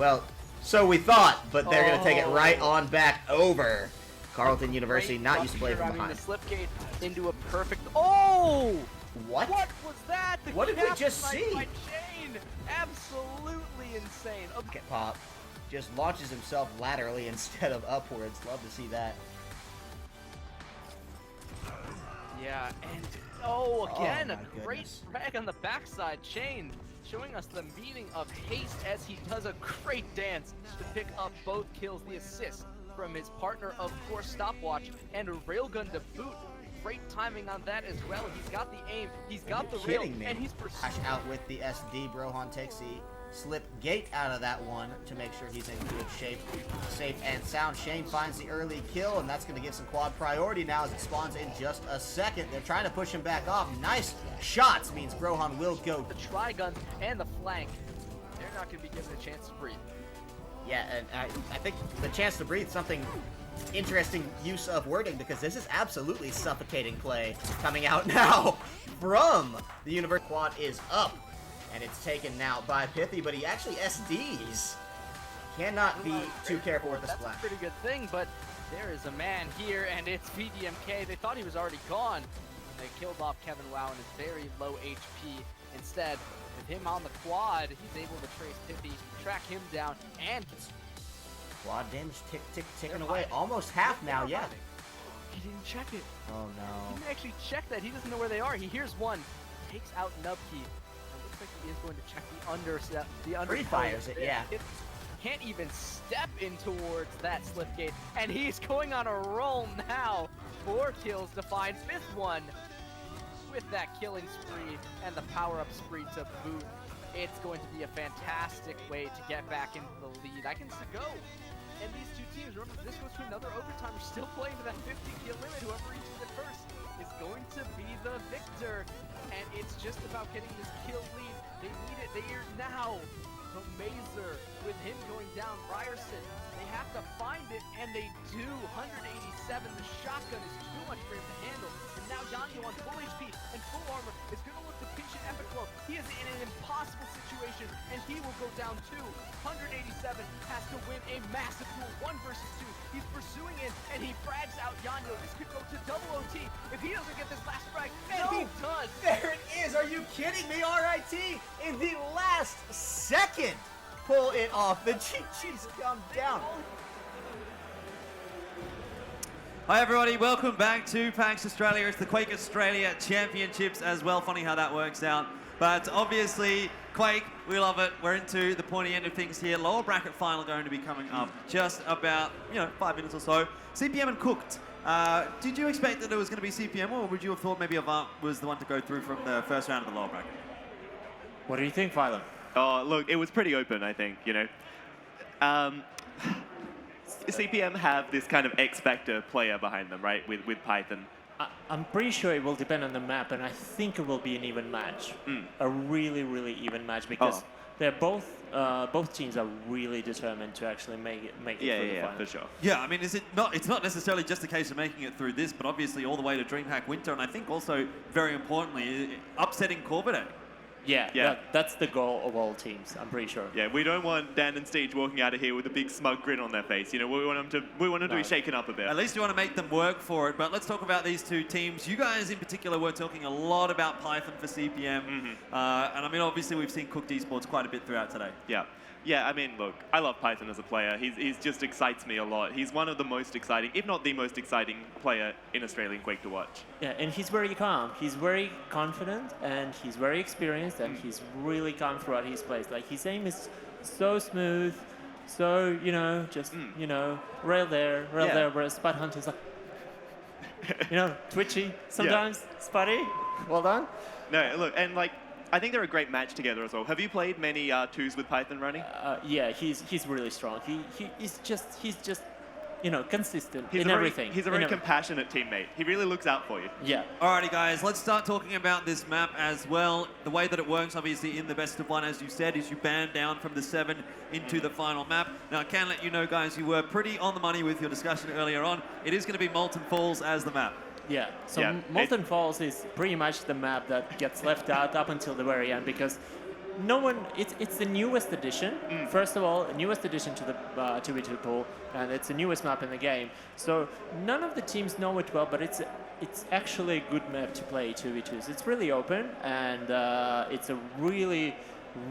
Well, so we thought, but they're going to take it right on back over. Carleton University not used to play from behind. The slipgate into a perfect. Oh! What? What was that? The What did we just captain see? by Shane. Absolutely insane. Okay, Pop just launches himself laterally instead of upwards. Love to see that. Yeah, and again, my a great goodness. frag on the backside. Chain showing us the meaning of haste as he does a great dance to pick up both kills, the assist from his partner, of course, Stopwatch, and a railgun to boot. Great timing on that as well. He's got the aim, he's got the rail, and he's Ash out with the SD. Brohan takes the slip gate out of that one to make sure he's in good shape, safe and sound. Shane finds the early kill, and that's going to give some quad priority now as it spawns in just a second. They're trying to push him back off. Nice shots means Brohan will go. The tri-guns and the flank. They're not going to be given a chance to breathe. Yeah, and I think the chance to breathe, something interesting use of wording, because this is absolutely suffocating play coming out now from the Universe. Quad is up, and it's taken now by Pithy, but he actually SDs. Cannot be too careful with the splash. That's a pretty good thing, but there is a man here, and it's VDMK. They thought he was already gone. They killed off Kevin Wow in his very low HP. Instead, with him on the quad, he's able to trace Pithy, track him down, and Quad damage ticking away. Almost half now, yeah. he didn't check it. Oh He no. didn't actually check that. He doesn't know where they are. He hears one, takes out Nubkey. It looks like he is going to check the under. Pre-fires it, yeah. Can't even step in towards that slipgate, and he's going on a roll now. 4 kills to find 5th one with that killing spree and the power-up spree to boot. It's going to be a fantastic way to get back into the lead. I can go. And these two teams, remember, this goes to another overtime. We're still playing to that 50 kill limit. Whoever reaches it first is going to be the victor. And it's just about getting this kill lead. They need it. They are now. So Mazer, with him going down, Ryerson, they have to find it, and they do. 187. The shotgun is too much for him to handle. And now Yanyo on full HP and full armor is going to look to pinch an epic blow. He is in an impossible situation, and he will go down too. 187 has to win a massive duel, 1 versus 2. He's pursuing it, and he frags out Yanyo. This could go to double OT if he doesn't get this last frag, and he does. There it is. Are you kidding me? RIT in the last second. Pull it off. The GG's come down. Hi everybody, welcome back to PAX Australia. It's the Quake Australia Championships as well. Funny how that works out. But obviously, Quake, we love it. We're into the pointy end of things here. Lower bracket final going to be coming up just about, 5 minutes or so. CPM and Cooked. Did you expect that it was going to be CPM, or would you have thought maybe Avant was the one to go through from the first round of the lower bracket? What do you think, Philo? Oh, look, it was pretty open, I think, CPM have this kind of X-Factor player behind them, right, with Python. I'm pretty sure it will depend on the map, and I think it will be an even match. A really, really even match, because they're both teams are really determined to actually make it through the final. For sure. Yeah, I mean, it's not necessarily just a case of making it through this, but obviously all the way to Dreamhack Winter, and I think also, very importantly, upsetting Corvidae. Yeah. That's the goal of all teams, I'm pretty sure. Yeah, we don't want Dan and Steej walking out of here with a big smug grin on their face. We want them to be shaken up a bit. At least you want to make them work for it. But let's talk about these two teams. You guys in particular were talking a lot about Python for CPM. And I mean, obviously we've seen Cooked eSports quite a bit throughout today. Yeah, I mean, look, I love Python as a player. He's just excites me a lot. He's one of the most exciting, if not the most exciting player in Australian Quake to watch. Yeah, and he's very calm. He's very confident, and he's very experienced, and he's really calm throughout his plays. Like, his aim is so smooth, so, rail there, whereas SpudHunter's like, twitchy sometimes. Spuddy, well done. No, look, and like, I think they're a great match together as well. Have you played many twos with Python running? Yeah, he's really strong. He's just consistent He's in everything. He's a very compassionate teammate. He really looks out for you. Yeah. Alrighty, guys, let's start talking about this map as well. The way that it works, obviously, in the best of one, as you said, is you band down from the 7 into the final map. Now, I can let you know, guys, you were pretty on the money with your discussion earlier on. It is going to be Molten Falls as the map. Yeah, so Molten Falls is pretty much the map that gets left out up until the very end, because it's the newest addition. First of all, newest addition to the 2v2 pool, and it's the newest map in the game. So none of the teams know it well, but it's actually a good map to play 2v2s. It's really open, and it's a really,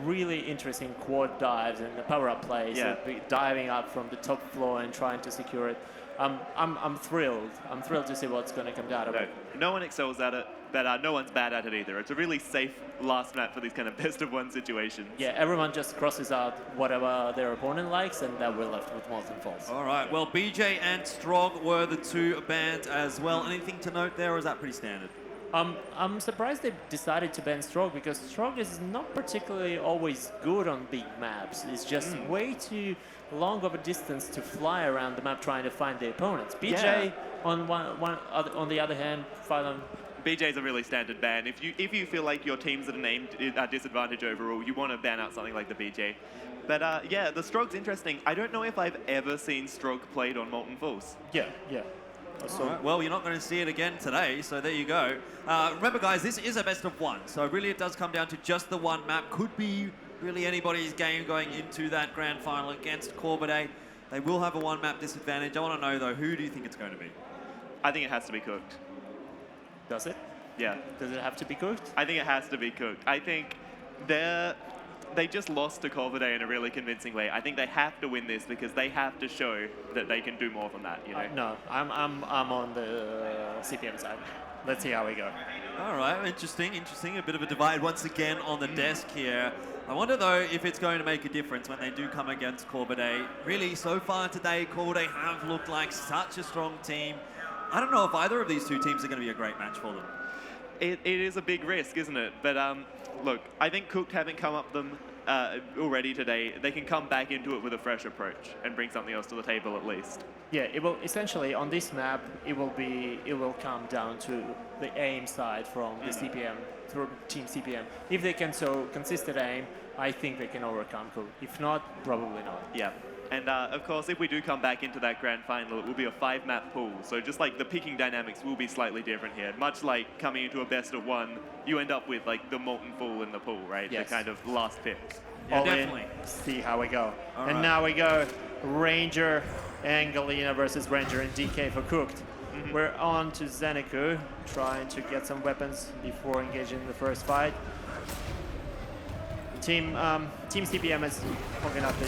really interesting quad dives and the power-up plays. Yeah. Diving up from the top floor and trying to secure it. I'm thrilled. I'm thrilled to see what's going to come out of it. No one excels at it, but no one's bad at it either. It's a really safe last map for these kind of best-of-1 situations. Yeah, everyone just crosses out whatever their opponent likes, and then we're left with Molten Falls. All right, well, BJ and Strog were the two banned as well. Anything to note there, or is that pretty standard? I'm surprised they decided to ban Strog, because Strog is not particularly always good on big maps. It's just way too long of a distance to fly around the map trying to find the opponents. BJ, on the other hand, BJ's a really standard ban. If you feel like your team's at a disadvantage overall, you want to ban out something like the BJ. But yeah, the Strog's interesting. I don't know if I've ever seen Strog played on Molten Falls. Yeah. All right, well, you're not going to see it again today, so there you go. Remember, guys, this is a best-of-1, so really it does come down to just the one map. Could be really anybody's game going into that grand final against Corvidae. They will have a one-map disadvantage. I want to know, though, who do you think it's going to be? I think it has to be cooked. Does it? Yeah. Does it have to be cooked? I think it has to be cooked. I think they just lost to Corvidae in a really convincing way. I think they have to win this because they have to show that they can do more than that, you know? No, I'm on the CPM side. Let's see how we go. All right, interesting. A bit of a divide once again on the desk here. I wonder, though, if it's going to make a difference when they do come against Corvidae. Really, so far today, Corvidae have looked like such a strong team. I don't know if either of these two teams are going to be a great match for them. It is a big risk, isn't it? But look, I think Cooked haven't come up them already today. They can come back into it with a fresh approach and bring something else to the table at least. Yeah, it will essentially on this map. It will come down to the aim side from the CPM through Team CPM. If they can show consistent aim, I think they can overcome Cooked. If not, probably not. Yeah. And of course, if we do come back into that grand final, it will be a 5-map pool. So just like the picking dynamics will be slightly different here. Much like coming into a best-of-1, you end up with like the Molten Fool in the pool, right? Yes. The kind of last pick. Yeah, definitely. See how we go. All and right. now we go Ranger and Galena versus Ranger and DK for Cooked. We're on to ZenAku, trying to get some weapons before engaging the first fight. Team CPM is hogging up the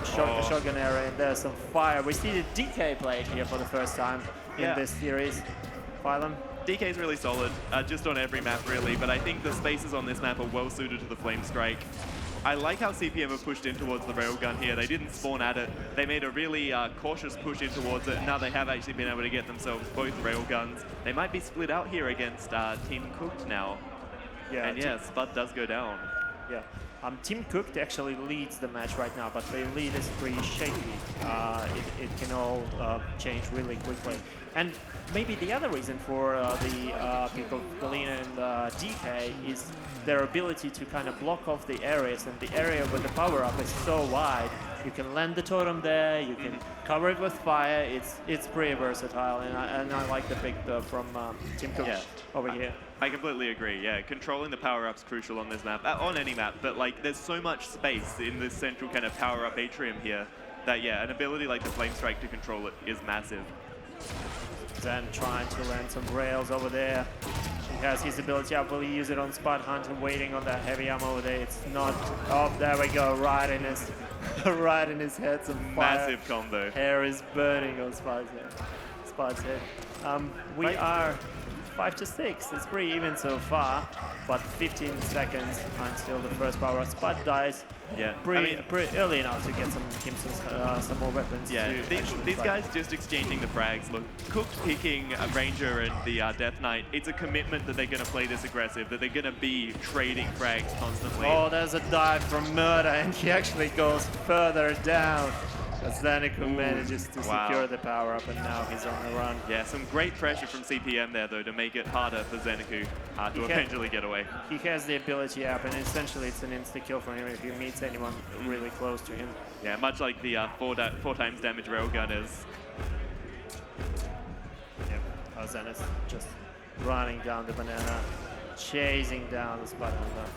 shotgun area, and there's some fire. We see the DK play here for the first time in this series. Phylum. DK's really solid, just on every map really, but I think the spaces on this map are well suited to the Flame Strike. I like how CPM have pushed in towards the railgun here. They didn't spawn at it. They made a really cautious push in towards it, and now they have actually been able to get themselves both railguns. They might be split out here against Team Cooked now. Yeah, and yeah, Spud does go down. Yeah. Team Cooked actually leads the match right now, but their lead is pretty shaky. It can all change really quickly. And maybe the other reason for the pick of Galena and DK is their ability to kind of block off the areas, and the area where the power-up is so wide, you can land the totem there, you can cover it with fire. It's pretty versatile, and I like the pick from Team Cooked over here. I completely agree, yeah. Controlling the power-up's crucial on this map, on any map, but like there's so much space in this central kind of power-up atrium here that, yeah, an ability like the Flame Strike to control it is massive. Zen trying to land some rails over there. He has his ability up. Will he use it on SpudHunter, waiting on that heavy ammo over there? It's not. Oh, there we go. Right in his head. Some fire. Massive combo. Hair is burning on Spud's head. We are 5-6. It's pretty even so far, but 15 seconds until the first power. Spud dies. Yeah, pretty early enough to get some more weapons. Yeah, these guys just exchanging the frags. Look, Cooked picking a Ranger and the Death Knight, it's a commitment that they're going to play this aggressive, that they're going to be trading frags constantly. Oh, there's a dive from Murder, and he actually goes further down. As ZenAku manages to secure the power-up, and now he's on the run. Yeah, some great pressure from CPM there, though, to make it harder for ZenAku to eventually get away. He has the ability up, and essentially it's an insta-kill for him if he meets anyone really close to him. Yeah, much like the 4 times damage railgun is. Yep, Zen is just running down the banana, chasing down the SpudHunter.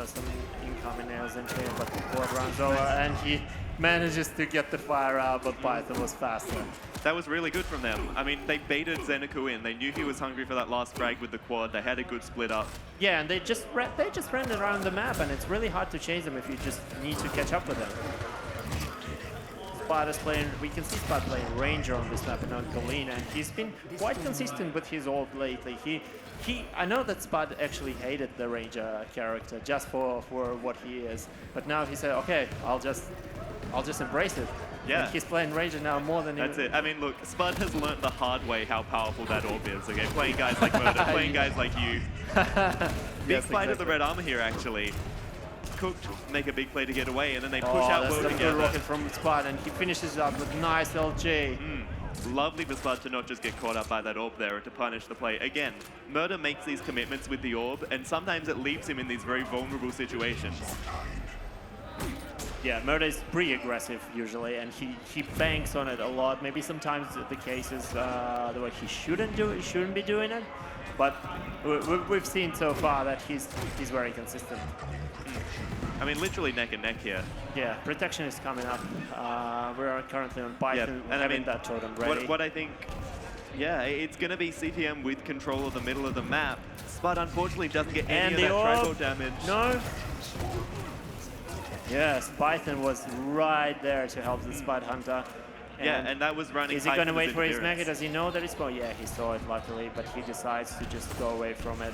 Some incoming nails in here, but the board runs over, and he manages to get the fire out, but Python was faster. That was really good from them. I mean, they baited ZenAku in. They knew he was hungry for that last frag with the quad. They had a good split up. Yeah, and they just ran around the map, and it's really hard to chase them if you just need to catch up with them. Spud is playing, we can see Spud playing Ranger on this map and not Galena, and he's been quite consistent with his ult lately. I know that Spud actually hated the Ranger character just for what he is, but now he said, okay, I'll just embrace it. Yeah. And he's playing Ranger now more than That's it. I mean, look, Spud has learnt the hard way how powerful that orb is, okay? Playing guys like Murder, playing guys like you. Big fight of the red armor here, actually. Cooked make a big play to get away, and then they push out that's well the together. good rocket from Spud, and he finishes up with nice LG. Lovely for Spud to not just get caught up by that orb there and to punish the play. Again, Murder makes these commitments with the orb, and sometimes it leaves him in these very vulnerable situations. Yeah, Murder is pretty aggressive usually, and he banks on it a lot. Maybe sometimes the case is the way he shouldn't be doing it, but we've seen so far that he's very consistent. I mean, literally neck and neck here. Yeah, protection is coming up. We're currently on Python, and having that totem ready. What I think, yeah, it's going to be CTM with control of the middle of the map. Spud unfortunately doesn't get any of that tribal damage. No. Yes, Python was right there to help the SpudHunter. Yeah, and that was running. Is he going to wait for his mega? Does he know that he's going? Yeah, he saw it luckily, but he decides to just go away from it.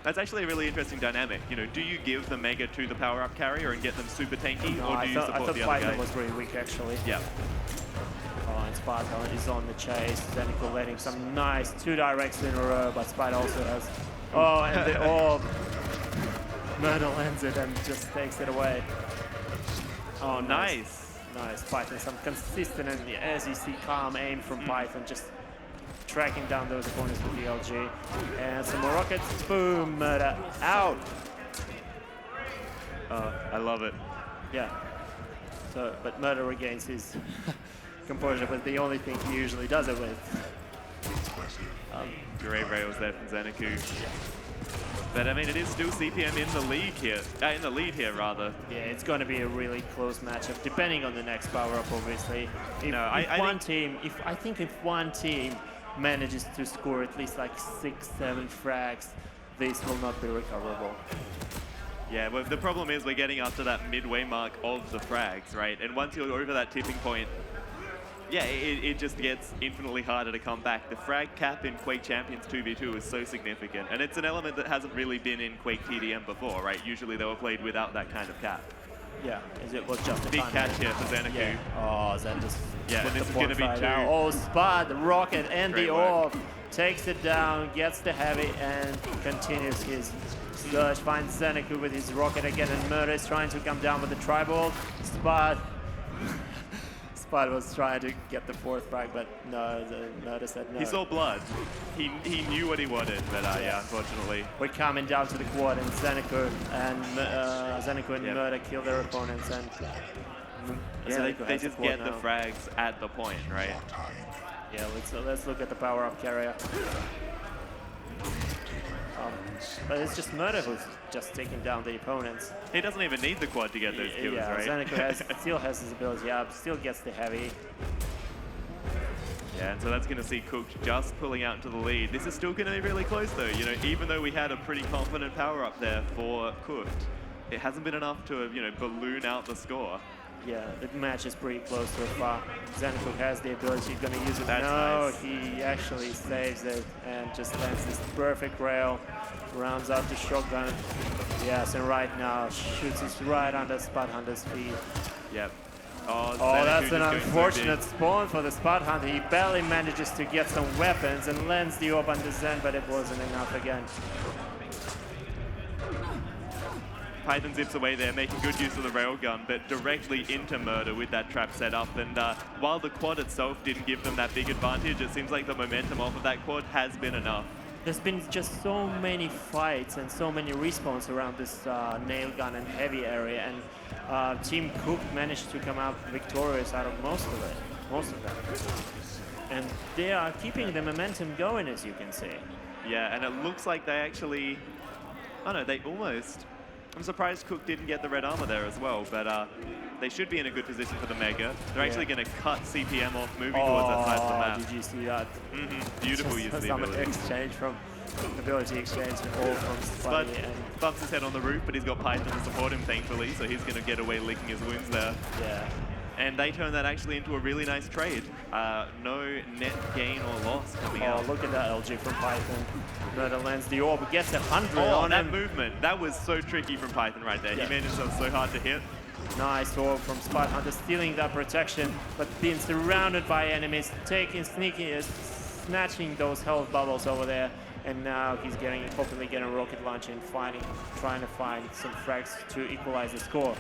That's actually a really interesting dynamic. You know, do you give the mega to the power-up carrier and get them super tanky, No, or do I you thought support the other Python guy? was really weak actually. Yeah. Oh, and SpudHunter is on the chase. ZenAku letting some nice 2 directs in a row, but Spud also has. Oh, and the orb. Murder lands it and just takes it away. Oh, nice. Nice. Python, some consistent and, as you see, calm aim from Python, just tracking down those opponents with the LG. And some more rockets. Boom, Murder out. I love it. Yeah. So, but Murder regains his composure, but the only thing he usually does it with. Great rails there from ZenAku. But I mean, it is still CPM in the lead here, rather. Yeah, it's going to be a really close matchup, depending on the next power-up, obviously. I think if one team manages to score at least like 6-7 frags, this will not be recoverable. Yeah, well, the problem is we're getting up to that midway mark of the frags, right? And once you're over that tipping point, yeah, it just gets infinitely harder to come back. The frag cap in Quake Champions 2v2 is so significant, and it's an element that hasn't really been in Quake TDM before, right? Usually they were played without that kind of cap. Yeah, it was just a big catch here for ZenAku. Yeah. Oh, Zen just and this is going to be 2. Oh, Spud, the rocket, and Great the work. orb takes it down, gets the heavy, and continues his search. Finds ZenAku with his rocket again, and Murder is trying to come down with the tribal. Spud was trying to get the 4th frag, but no, the Murder said no. He saw blood. He knew what he wanted, but yeah, unfortunately. We're coming down to the quad, and ZenAku and Murder kill their opponents, and yeah, they just get the frags at the point, right? Yeah, let's look at the power-up carrier. But it's just Murder who's just taking down the opponents. He doesn't even need the quad to get those kills, yeah, right? ZenAku still has his ability up, still gets the heavy. Yeah, and so that's going to see Cooked just pulling out into the lead. This is still going to be really close, though. You know, even though we had a pretty confident power up there for Cooked, it hasn't been enough to, balloon out the score. Yeah, the match is pretty close so far. ZenAku has the ability, going to use it. That's no, nice. He actually saves it and just lands this perfect rail. Rounds out the shotgun. Yes, and right now shoots it right under SpudHunter's feet. Yep. Oh, that's an unfortunate spawn for the SpudHunter. He barely manages to get some weapons and lands the orb under Zen, but it wasn't enough again. Python zips away there, making good use of the railgun, but directly into Murder with that trap set up. And while the quad itself didn't give them that big advantage, it seems like the momentum off of that quad has been enough. There's been just so many fights and so many respawns around this nail gun and heavy area, and Team Cook managed to come out victorious out of most of them. And they are keeping the momentum going, as you can see. Yeah, and it looks like they actually... Oh no, they almost... I'm surprised Cook didn't get the red armor there as well, but they should be in a good position for the mega. They're actually going to cut CPM off moving towards that side of the map. Did you see that? Beautiful use of the some ability. exchange from ability exchange all from Spud and bumps his head on the roof, but he's got Python to support him, thankfully, so he's going to get away licking his wounds there. yeah. And they turn that actually into a really nice trade. No net gain or loss coming out. Oh, look at that LG from Python. Murder lands the orb, gets 100 Oh, on that him. movement. That was so tricky from Python right there. Yeah. He made himself so hard to hit. Nice orb from SpudHunter, stealing that protection, but being surrounded by enemies, sneaking, snatching those health bubbles over there. And now he's hopefully getting a rocket launch and trying to find some frags to equalize the score.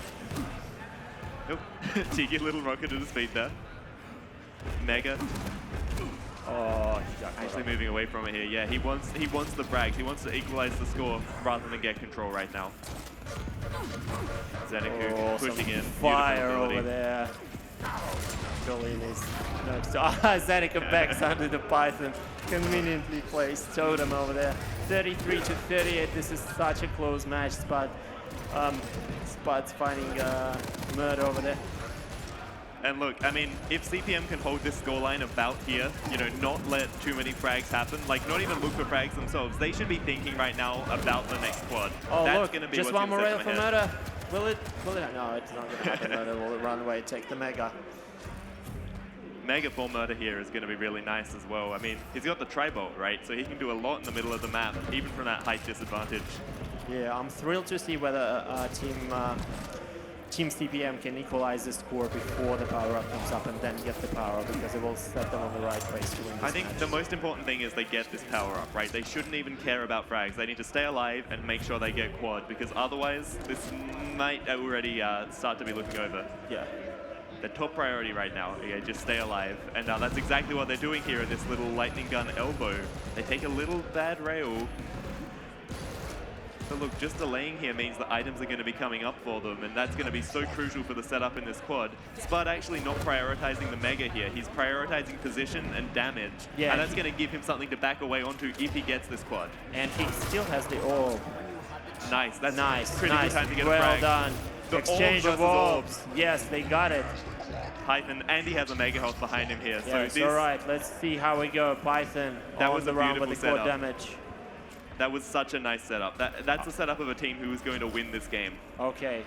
Nope. Cheeky little rocket to the speed there. Mega. Oh, he got Actually moving away from it here. Yeah, he wants the frags. He wants to equalize the score rather than get control right now. ZenAku pushing in. Fire over there. Jolene is ZenAku backs under the Python. Conveniently placed totem over there. 33 to 38. This is such a close match. Spud's finding Murder over there. And look, I mean, if CPM can hold this scoreline about here, you know, not let too many frags happen, like not even look for frags themselves, they should be thinking right now about the next quad. Oh, That's look, gonna be just what's one more gonna rail set for them ahead. Murder. Will it? No, it's not going to happen. Murder will run away, take the Mega. Mega for Murder here is going to be really nice as well. I mean, he's got the tri-bolt, right? So he can do a lot in the middle of the map, even from that height disadvantage. Yeah, I'm thrilled to see whether Team CPM can equalize the score before the power-up comes up and then get the power-up, because it will set them on the right place to win this I think match. the most important thing is they get this power-up, right? They shouldn't even care about frags. They need to stay alive and make sure they get quad, because otherwise this might already start to be looking over. Yeah. The top priority right now, yeah, just stay alive. And that's exactly what they're doing here in this little lightning gun elbow. They take a little bad rail. But look, just delaying here means the items are going to be coming up for them, and that's going to be so crucial for the setup in this quad. Spud actually not prioritizing the Mega here. He's prioritizing position and damage. Yeah, and that's going to give him something to back away onto if he gets this quad. And he still has the orb. Nice. That's Nice, pretty nice. good time to get a Well frag. done. The Exchange orb of versus orbs. Yes, they got it. Python, and he has a Mega Health behind him here. Yeah, so all right, let's see how we go. Python That on was the a round with the beautiful core setup. damage. That was such a nice setup. That's the setup of a team who is going to win this game. Okay.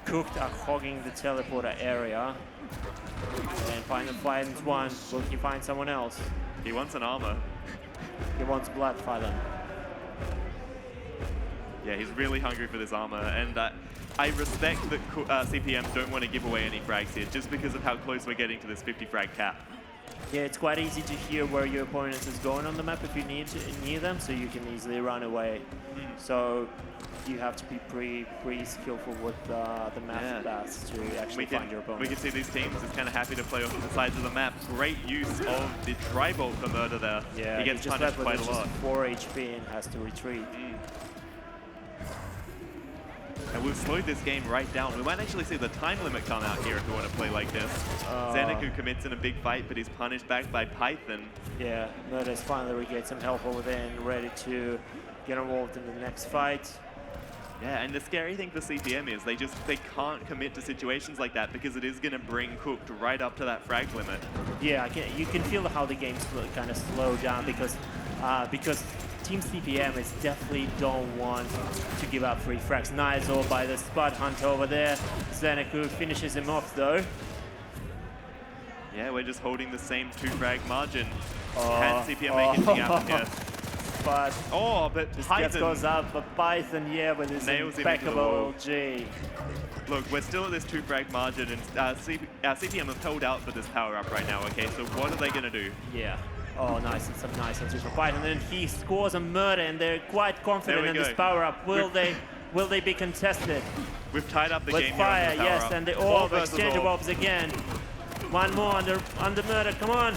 Cooked are hogging the teleporter area. And Python finds one. Will he find someone else? He wants an armor. He wants blood, Python. Yeah, he's really hungry for this armor, and I respect that CPM don't want to give away any frags here, just because of how close we're getting to this 50 frag cap. Yeah, it's quite easy to hear where your opponent is going on the map if you need them, so you can easily run away. So you have to be pretty skillful with the map paths to actually find your opponent. We can see these teams just kind of happy to play off the sides of the map. Great use of the tri-bolt for Murder there. Yeah, he gets just punished left with quite a lot. just 4 HP and has to retreat. And we've slowed this game right down. We might actually see the time limit come out here if we want to play like this. ZenAku commits in a big fight, but he's punished back by Python. Yeah, Murder's finally regained some health over there and ready to get involved in the next fight. Yeah, and the scary thing for CPM is they can't commit to situations like that because it is going to bring Cooked right up to that frag limit. Yeah, you can feel how the game's kind of slowed down because Team CPM is definitely don't want to give up free frags. Nice all by the SpudHunter over there. ZenAku finishes him off though. Yeah, we're just holding the same 2 frag margin. Can CPM make anything happen here? But but this Python goes up, but Python, yeah, with his nails him into the wall. impeccable G. Look, we're still at this 2 frag margin, and CPM have held out for this power up right now. Okay, so what are they gonna do? Yeah. Oh, nice, and some nice answers from Python. And then he scores a Murder, and they're quite confident in this power up. Will they be contested? We've tied up the With game fire, here on the yes, power and the up. orb, versus exchange of orb. orbs again. One more under Murder, come on.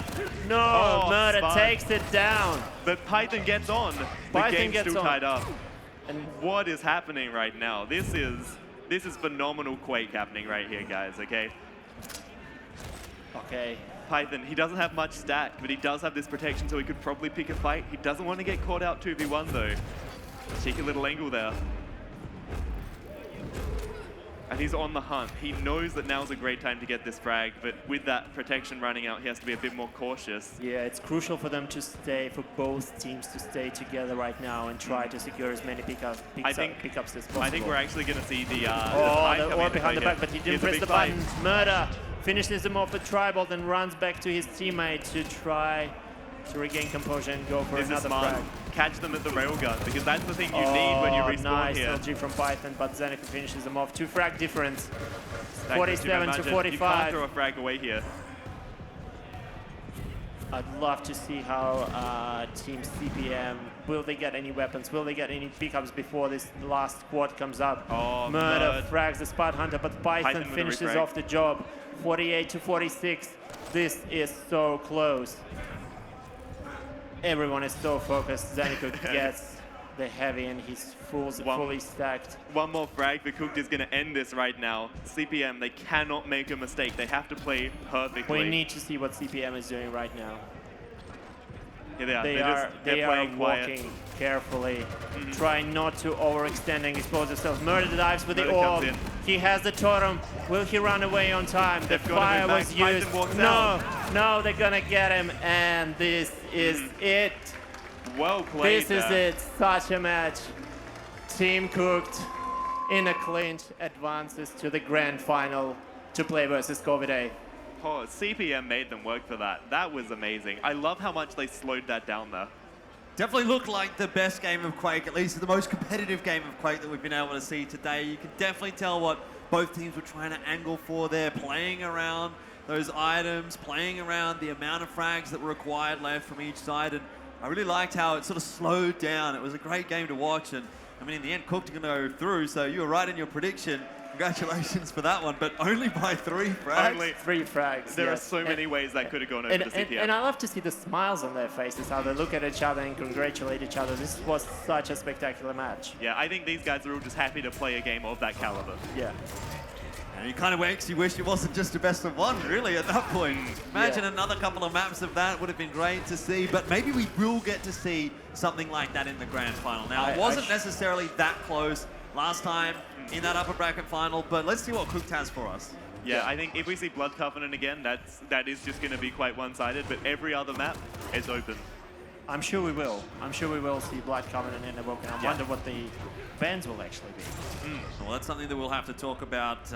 No, Oh, Murder Spud. takes it down. But Python gets on. The Python game's gets still on. tied up. And What is happening right now? This is phenomenal Quake happening right here, guys, okay? okay. Python, he doesn't have much stack, but he does have this protection, so he could probably pick a fight. He doesn't want to get caught out 2v1 though. Cheeky little angle there. And he's on the hunt. He knows that now's a great time to get this frag, but with that protection running out, he has to be a bit more cautious. Yeah, it's crucial for them to stay, for both teams to stay together right now and try to secure as many pickups as possible. I think we're actually going to see the the orb behind the back, but he didn't press the button. Murder finishes him off with Tribal, then runs back to his teammate to try to regain composure and go for another frag. Catch them at the railgun, because that's the thing you need when you respawn nice here. LG from Python, but ZenAku finishes them off. 2 frag difference. 47 to 45. You can't throw a frag away here. I'd love to see how Team CPM, will they get any weapons? Will they get any pickups before this last quad comes up? Oh, Murder frags the TheSpudHunter, but Python finishes off the job. 48 to 46. This is so close. Everyone is so focused. ZenAku gets the heavy and he's fully stacked. One more frag for Cooked is going to end this right now. CPM, they cannot make a mistake. They have to play perfectly. We need to see what CPM is doing right now. Yeah, they are. They are walking carefully, trying not to overextend and expose themselves. Murder dives with the orb. He has the totem. Will he run away on time? The fire was used. No, they're gonna get him, and this is it. Well played. This is it. Such a match. Team Cooked in a clinch advances to the grand final to play versus Corvidae. Oh, CPM made them work for that. That was amazing. I love how much they slowed that down there. Definitely looked like the best game of Quake, at least the most competitive game of Quake that we've been able to see today. You can definitely tell what both teams were trying to angle for there, playing around those items, playing around the amount of frags that were required left from each side, and I really liked how it sort of slowed down. It was a great game to watch, and I mean, in the end, Cooked are going to go through, so you were right in your prediction. Congratulations for that one, but only by 3 frags. Only 3 frags. There are so many ways that could have gone over to CPM. And I love to see the smiles on their faces, how they look at each other and congratulate each other. This was such a spectacular match. Yeah, I think these guys are all just happy to play a game of that caliber. Yeah. And you kind of makes you wish it wasn't just a best of 1, really, at that point. Imagine another couple of maps of that would have been great to see, but maybe we will get to see something like that in the grand final. Now, it wasn't necessarily that close last time in that upper bracket final, but let's see what Cooked has for us. Yeah, I think if we see Blood Covenant again, that is just going to be quite one-sided, but every other map is open. I'm sure we will. I'm sure we will see Blood Covenant in the book, and I wonder what the bans will actually be. Well, that's something that we'll have to talk about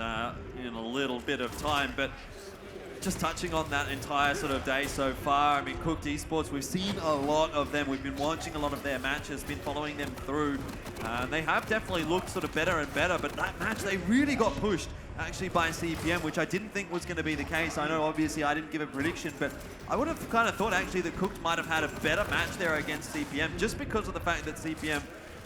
in a little bit of time, but just touching on that entire sort of day so far, I mean, Cooked eSports, we've seen a lot of them. We've been watching a lot of their matches, been following them through. They have definitely looked sort of better and better, but that match, they really got pushed actually by CPM, which I didn't think was going to be the case. I know, obviously, I didn't give a prediction, but I would have kind of thought actually that Cooked might have had a better match there against CPM, just because of the fact that CPM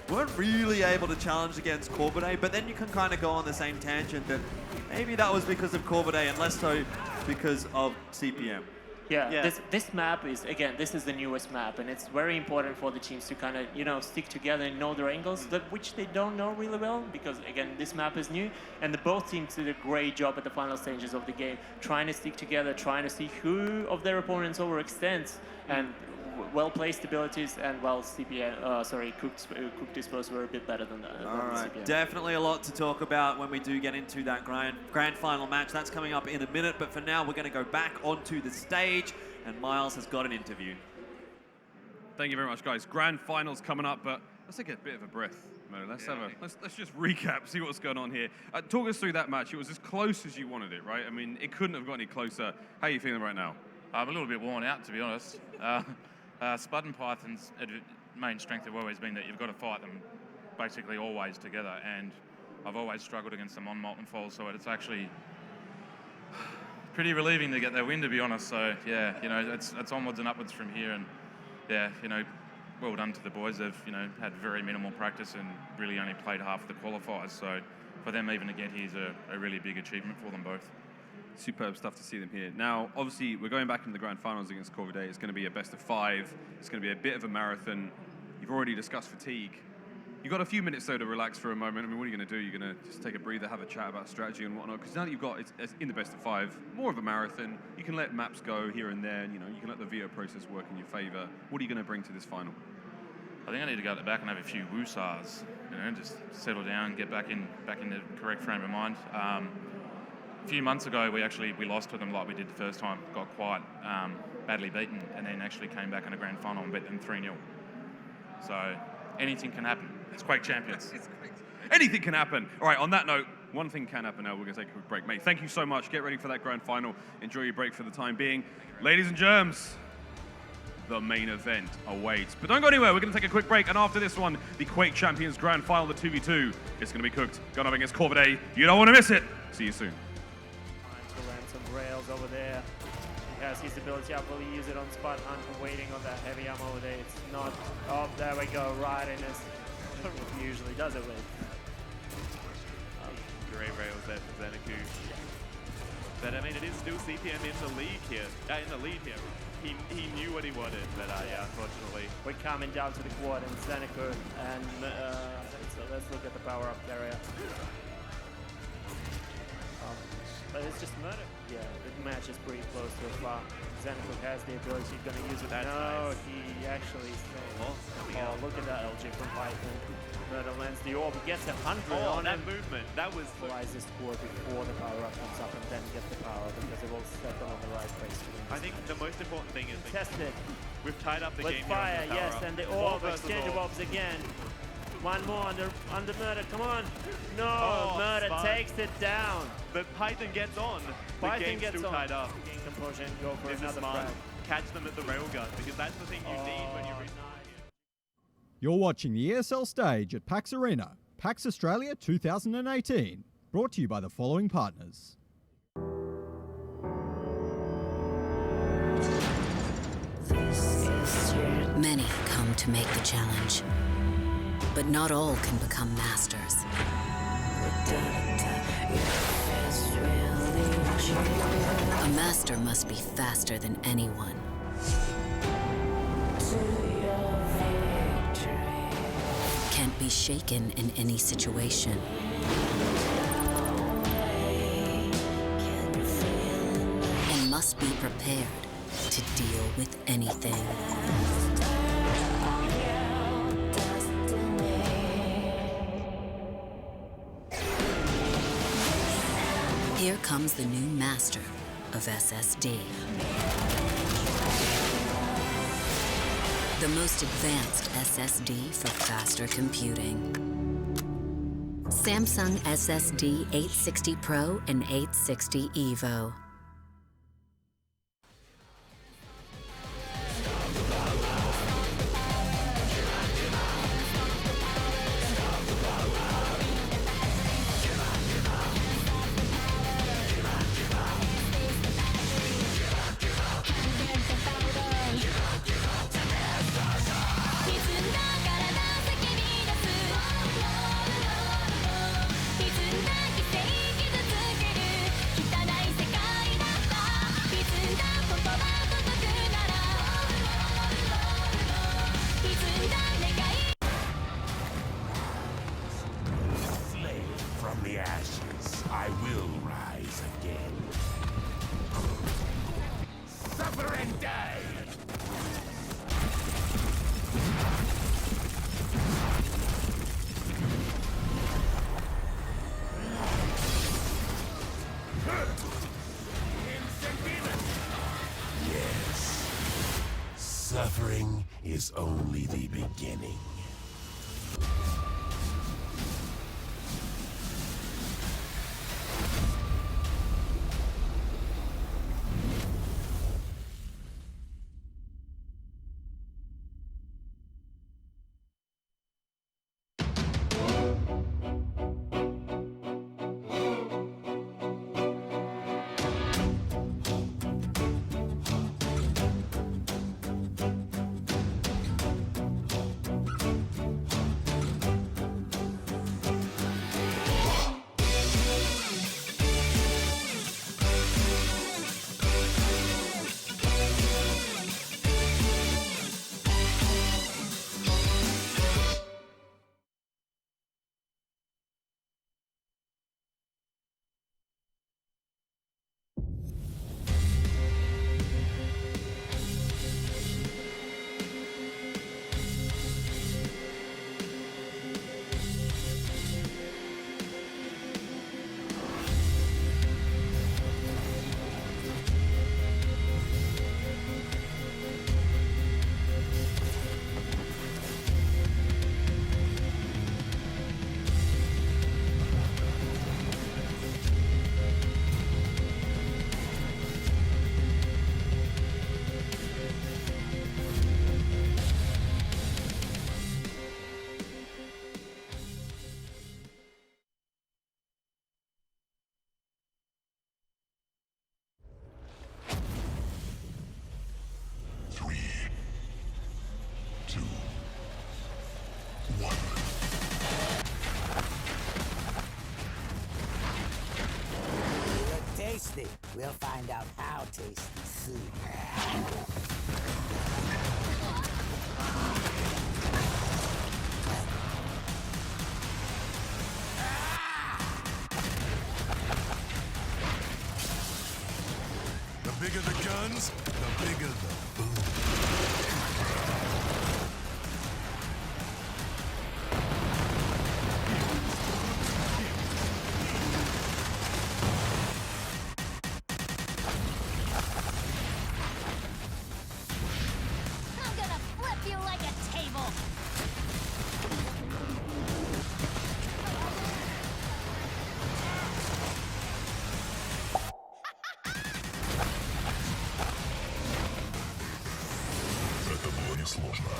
weren't really able to challenge against Corvidae, but then you can kind of go on the same tangent that maybe that was because of Corvidae and less so because of CPM. Yeah. This map is, again, this is the newest map, and it's very important for the teams to kind of, you know, stick together and know their angles, which they don't know really well, because, again, this map is new, and both teams did a great job at the final stages of the game, trying to stick together, trying to see who of their opponents overextends, and well-placed abilities, and well, Cooked eSports were a bit better than that. All right, CPM. Definitely a lot to talk about when we do get into that grand final match. That's coming up in a minute, but for now, we're going to go back onto the stage, and Miles has got an interview. Thank you very much, guys. Grand finals coming up, but let's take a bit of a breath. Let's just recap, see what's going on here. Talk us through that match. It was as close as you wanted it, right? I mean, it couldn't have got any closer. How are you feeling right now? I'm a little bit worn out, to be honest. Spud and Python's main strength have always been that you've got to fight them basically always together, and I've always struggled against them on Molten Fall, so it's actually pretty relieving to get that win, to be honest. So yeah, you know, it's onwards and upwards from here, and yeah, you know, well done to the boys. They've, you know, had very minimal practice and really only played half the qualifiers, so for them even to get here is a really big achievement for them both. Superb stuff to see them here. Now, obviously, we're going back into the grand finals against Corvidae. It's going to be a best of 5. It's going to be a bit of a marathon. You've already discussed fatigue. You've got a few minutes, though, to relax for a moment. I mean, what are you going to do? You're going to just take a breather, have a chat about strategy and whatnot? Because now that you've got, it's in the best of 5, more of a marathon. You can let maps go here and there, and, you know, you can let the VO process work in your favor. What are you going to bring to this final? I think I need to go back and have a few woosahs, you know, just settle down, get back in the correct frame of mind. A few months ago, we lost to them like we did the first time, got quite badly beaten, and then actually came back in a grand final and beat them 3-0. So anything can happen. It's Quake champions. Anything can happen. All right, on that note, one thing can happen now. We're going to take a quick break. Mate, thank you so much. Get ready for that grand final. Enjoy your break for the time being. Ladies and germs, the main event awaits. But don't go anywhere. We're going to take a quick break. And after this one, the Quake Champions Grand Final, the 2v2, is going to be cooked. Going up against Corvidae. You don't want to miss it. See you soon. Trying to land some rails over there. He has his ability. I will use it on SpudHunter, waiting on that heavy ammo over there. It's not. Oh, there we go. Right in his. He usually does it with. Great rails there for ZenAku. But I mean, it is still CPM in the lead here. He knew what he wanted, but yeah, unfortunately. We're coming down to the quad and ZenAku, and so let's look at the power-up area. But it's just murder. Yeah, the match is pretty close to a far. ZenAku has the ability, he's going to use it. That's no, nice. He actually look at that LG from Python. Murder lands the orb, he gets 100 on that him. movement, that was... Utilize this score before the power-up comes up and then get the power, because it will set them on the right place to win. I think the most important thing is tested. We've tied up the With game fire, here on the yes, power-up. and the Orb orb, versus exchange of orb. orbs again. One more under Murder, come on. No, Oh, Murder Spud. takes it down. But Python gets on. The Python game's gets still on. tied up. Gain composure and go for This is another smart. frag. Catch them at the railgun, because that's the thing you need when you reach... You're watching the ESL stage at PAX Arena, PAX Australia 2018. Brought to you by the following partners. Many come to make the challenge, but not all can become masters. A master must be faster than anyone. Can't be shaken in any situation. And must be prepared to deal with anything. Here comes the new master of SSD. The most advanced SSD for faster computing. Samsung SSD 860 Pro and 860 EVO. From the ashes, I will rise again. Suffer and die! Yes. Suffering is only the beginning. We'll find out how tasty soon. The bigger the guns, the bigger the boom. I'm gonna flip you like a table. Это было несложно.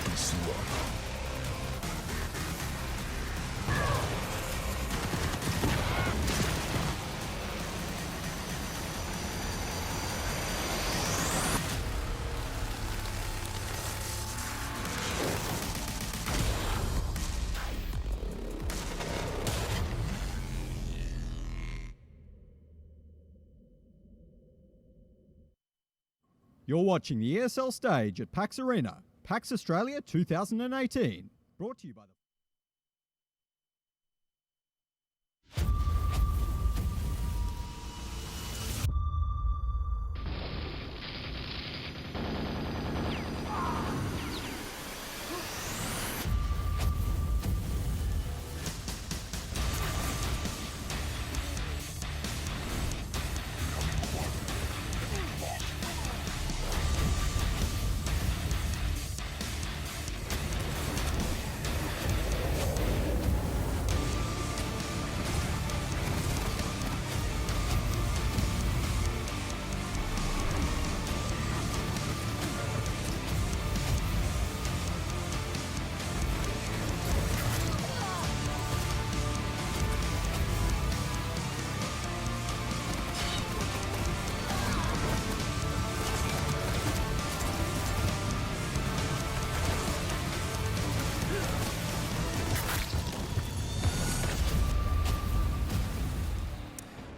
Ты слаб. You're watching the ESL stage at PAX Arena, PAX Australia 2018. Brought to you by the...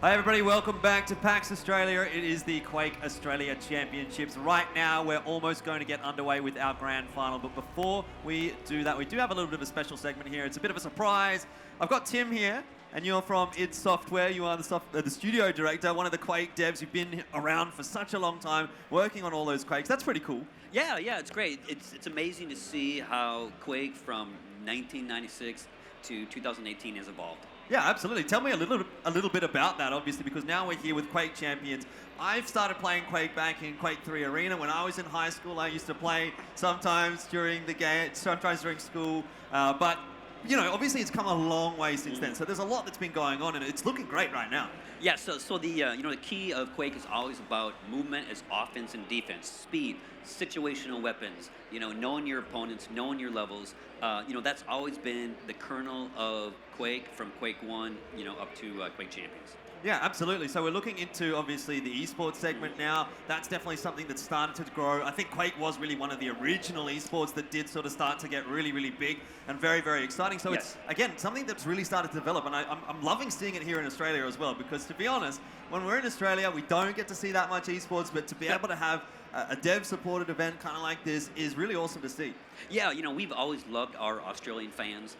Hi everybody, welcome back to PAX Australia. It is the Quake Australia Championships. Right now, we're almost going to get underway with our grand final, but before we do that, we do have a little bit of a special segment here. It's a bit of a surprise. I've got Tim here, and you're from id Software. You are the studio director, one of the Quake devs. You've been around for such a long time, working on all those Quakes. That's pretty cool. Yeah, it's great. It's amazing to see how Quake from 1996 to 2018 has evolved. Yeah, absolutely. Tell me a little bit about that, obviously, because now we're here with Quake Champions. I've started playing Quake back in Quake 3 Arena. When I was in high school, I used to play sometimes during the game, sometimes during school. But, you know, obviously it's come a long way since then. So there's a lot that's been going on, and it's looking great right now. Yeah, so the the key of Quake is always about movement as offense and defense, speed, situational weapons, knowing your opponents, knowing your levels. That's always been the kernel of Quake from Quake 1, up to Quake Champions. Yeah, absolutely. So we're looking into, obviously, the esports segment now. That's definitely something that's started to grow. I think Quake was really one of the original esports that did sort of start to get really, really big and very, very exciting. So It's, again, something that's really started to develop. And I'm loving seeing it here in Australia as well, because to be honest, when we're in Australia, we don't get to see that much esports, but to be able to have a dev-supported event kind of like this is really awesome to see. Yeah, we've always loved our Australian fans.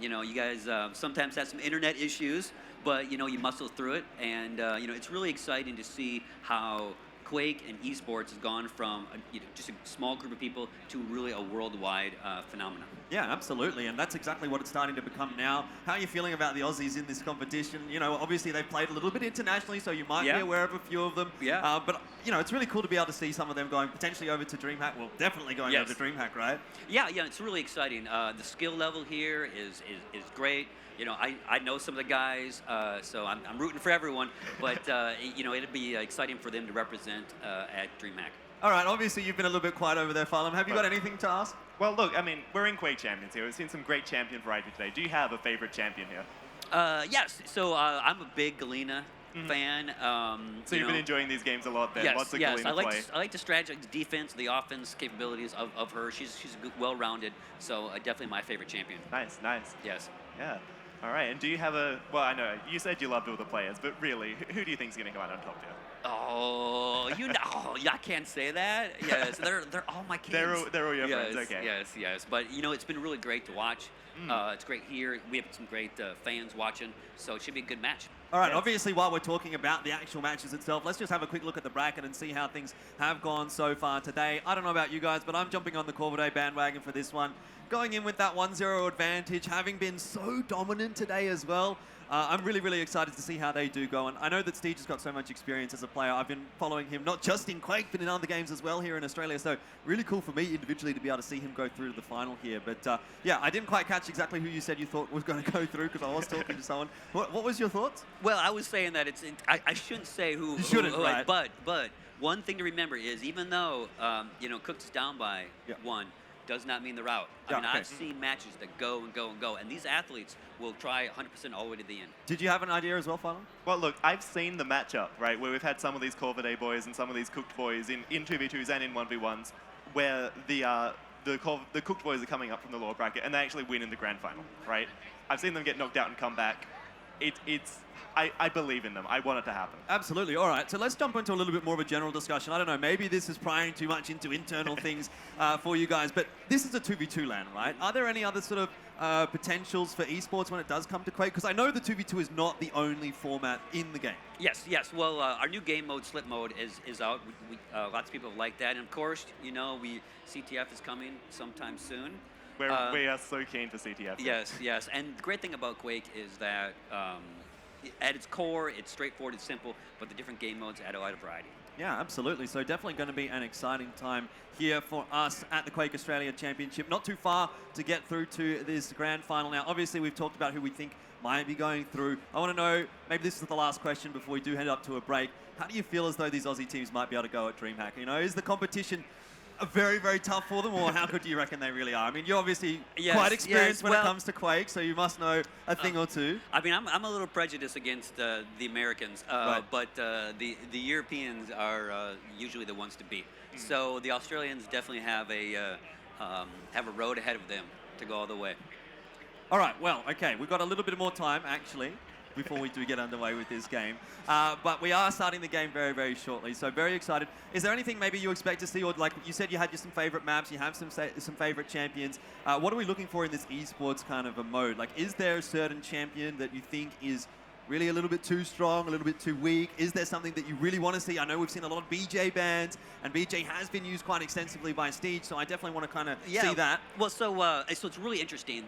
You guys sometimes have some internet issues, but you muscle through it, and it's really exciting to see how Quake and esports has gone from just a small group of people to really a worldwide phenomenon. Yeah, absolutely, and that's exactly what it's starting to become now. How are you feeling about the Aussies in this competition? Obviously they've played a little bit internationally, so you might be aware of a few of them. Yeah. But it's really cool to be able to see some of them going potentially over to Dreamhack. Well, definitely going over to Dreamhack, right? Yeah, it's really exciting. The skill level here is great. I know some of the guys, so I'm rooting for everyone, but it'd be exciting for them to represent at Dreamhack. All right, obviously you've been a little bit quiet over there, Phylum. Have you got anything to ask? Well, look, I mean, we're in Quake Champions here. We've seen some great champion variety today. Do you have a favorite champion here? Yes, so I'm a big Galena fan. So you've been enjoying these games a lot then? Yes, Lots of yes. Galena play. I like the strategy, the defense, the offense capabilities of her. She's well-rounded, so definitely my favorite champion. Nice. Yes. Yeah. All right, and do you have a, well, I know, you said you loved all the players, but really, who do you think is going to come out on top here? Oh, you know, I can't say that. Yes, they're all my kids. They're all your friends, okay. Yes. But, you know, it's been really great to watch. It's great here. We have some great fans watching, so it should be a good match. All right, obviously, while we're talking about the actual matches itself, let's just have a quick look at the bracket and see how things have gone so far today. I don't know about you guys, but I'm jumping on the Corvidae bandwagon for this one. Going in with that 1-0 advantage, having been so dominant today as well. I'm really, really excited to see how they do go. And I know that Steej has got so much experience as a player. I've been following him not just in Quake, but in other games as well here in Australia. So really cool for me individually to be able to see him go through to the final here. But yeah, I didn't quite catch exactly who you said you thought was going to go through because I was talking to someone. What was your thoughts? Well, I was saying that I shouldn't say who. You shouldn't, right? But one thing to remember is even though you know Cooked is down by one, does not mean they're out. I mean, I've seen matches that go and go and go, and these athletes will try 100% all the way to the end. Did you have an idea as well, Foedanny? Well, look, I've seen the matchup, right, where we've had some of these Corvidae boys and some of these Cooked boys in 2v2s and in 1v1s, where the Cooked boys are coming up from the lower bracket and they actually win in the grand final, right? I've seen them get knocked out and come back. I believe in them. I want it to happen. Absolutely. All right. So let's jump into a little bit more of a general discussion. I don't know. Maybe this is prying too much into internal things for you guys, but this is a 2v2 LAN, right? Are there any other sort of potentials for esports when it does come to Quake? Because I know the 2v2 is not the only format in the game. Yes. Well, our new game mode, Slip Mode, is out. Lots of people like that. And of course, you know, CTF is coming sometime soon. We are so keen for CTF. Yes. And the great thing about Quake is that at its core, it's straightforward, it's simple, but the different game modes add a lot of variety. Yeah, absolutely. So definitely going to be an exciting time here for us at the Quake Australia Championship. Not too far to get through to this grand final. Now, obviously, we've talked about who we think might be going through. I want to know, maybe this is the last question before we do head up to a break. How do you feel as though these Aussie teams might be able to go at Dreamhack? You know, is the competition very, very tough for them, or how good do you reckon they really are? I mean, you're obviously quite experienced when it comes to Quake, so you must know a thing or two. I mean, I'm a little prejudiced against the Americans, but the Europeans are usually the ones to beat. So the Australians definitely have a road ahead of them to go all the way. All right, well, okay, we've got a little bit more time, actually, before we do get underway with this game. But we are starting the game very, very shortly, so very excited. Is there anything maybe you expect to see, or like you said you had some favorite maps, you have some favorite champions. What are we looking for in this esports kind of a mode? Like, is there a certain champion that you think is really a little bit too strong, a little bit too weak? Is there something that you really want to see? I know we've seen a lot of BJ bans, and BJ has been used quite extensively by Steej, so I definitely want to kind of see that. Well, so it's really interesting.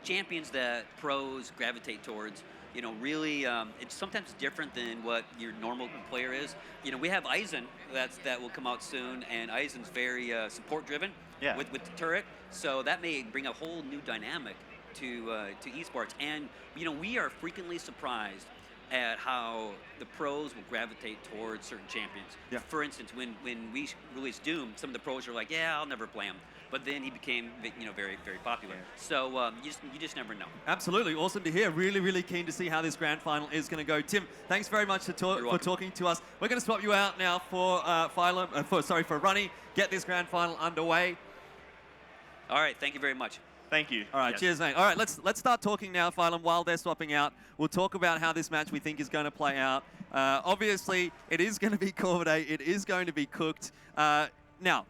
Champions that pros gravitate towards, you know, really, it's sometimes different than what your normal player is. You know, we have Aizen that will come out soon, and Aizen's very support-driven with the turret, so that may bring a whole new dynamic to esports. And, you know, we are frequently surprised at how the pros will gravitate towards certain champions. Yeah. For instance, when we released Doom, some of the pros were like, yeah, I'll never play him. But then he became, you know, very, very popular. So you just never know. Absolutely, awesome to hear. Really, really keen to see how this grand final is going to go. Tim, thanks very much for talking to us. We're going to swap you out now for for Runny. Get this grand final underway. All right, thank you very much. Thank you. All right, cheers, mate. All right, let's start talking now, Phylum, while they're swapping out. We'll talk about how this match we think is going to play out. Obviously, it is going to be Corvidae. It is going to be Cooked. Now,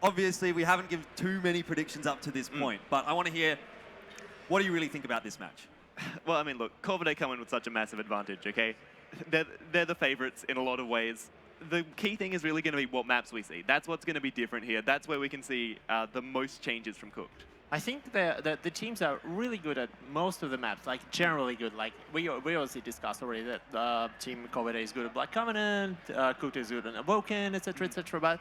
obviously, we haven't given too many predictions up to this point, but I want to hear, what do you really think about this match? Well, I mean, look, Corvidae come in with such a massive advantage, okay? They're the favorites in a lot of ways. The key thing is really going to be what maps we see. That's what's going to be different here. That's where we can see the most changes from Cooked. I think the teams are really good at most of the maps, like generally good. Like we also discussed already that Team Corvidae is good at Black Covenant, Cooked is good at Awoken, etc., etc. But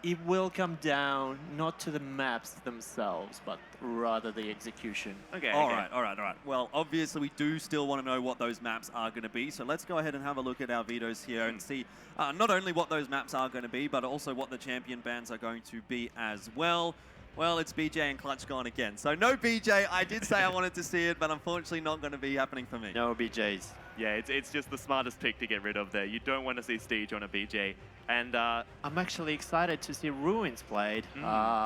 it will come down not to the maps themselves, but rather the execution. Okay. All right. Well, obviously we do still want to know what those maps are going to be. So let's go ahead and have a look at our vetoes here and see not only what those maps are going to be, but also what the champion bans are going to be as well. Well, it's BJ and Clutch gone again. So no BJ. I did say I wanted to see it, but unfortunately not going to be happening for me. No BJs. Yeah, it's just the smartest pick to get rid of there. You don't want to see Steej on a BJ. And I'm actually excited to see Ruins played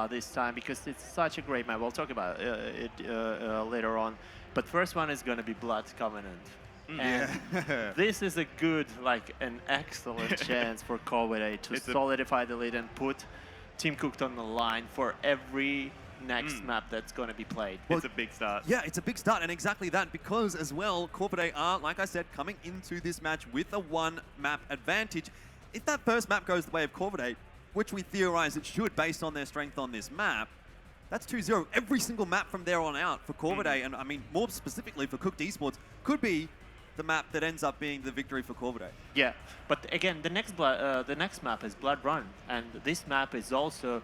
this time because it's such a great map. We'll talk about it later on. But first one is going to be Blood Covenant. Mm. And this is a good, like an excellent chance for Corvidae to solidify the lead and put Team Cooked on the line for every next map that's going to be played. It's a big start. Yeah, it's a big start, and exactly that, because as well, Corvidae are, like I said, coming into this match with a one-map advantage. If that first map goes the way of Corvidae, which we theorize it should based on their strength on this map, that's 2-0. Every single map from there on out for Corvidae, and I mean, more specifically for Cooked Esports, could be the map that ends up being the victory for Corvidae. Yeah, but again, the next map is Blood Run, and this map is also